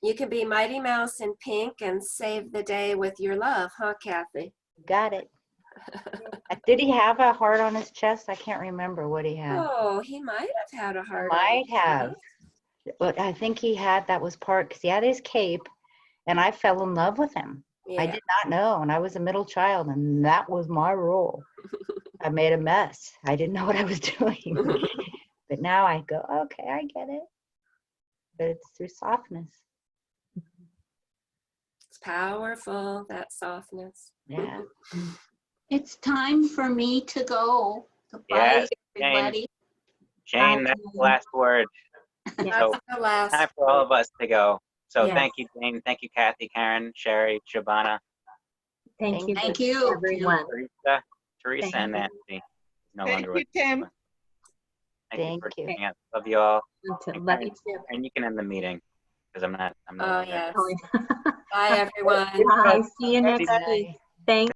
you can be Mighty Mouse in pink and save the day with your love, huh, Kathy? Got it. Did he have a heart on his chest? I can't remember what he had. Oh, he might have had a heart. Might have. But I think he had, that was part, because he had his cape, and I fell in love with him. I did not know, and I was a middle child, and that was my role. I made a mess. I didn't know what I was doing. But now I go, okay, I get it. But it's through softness. It's powerful, that softness. Yeah. It's time for me to go. Goodbye, Yes, everybody. Jane, that's the last word. So The last. time for all of us to go. So Yes. thank you, Jane. Thank you, Kathy, Karen, Sherry, Shabana, Thank you. Thank you. Everyone. Teresa, and Thank Nancy. No Thank longer you, with us. Tim. Thank you for Thank you. joining us. Love you all. Love you too. And you can end the meeting because I'm not. Oh, yes. Bye, everyone. Bye. See you next Bye. week. Thank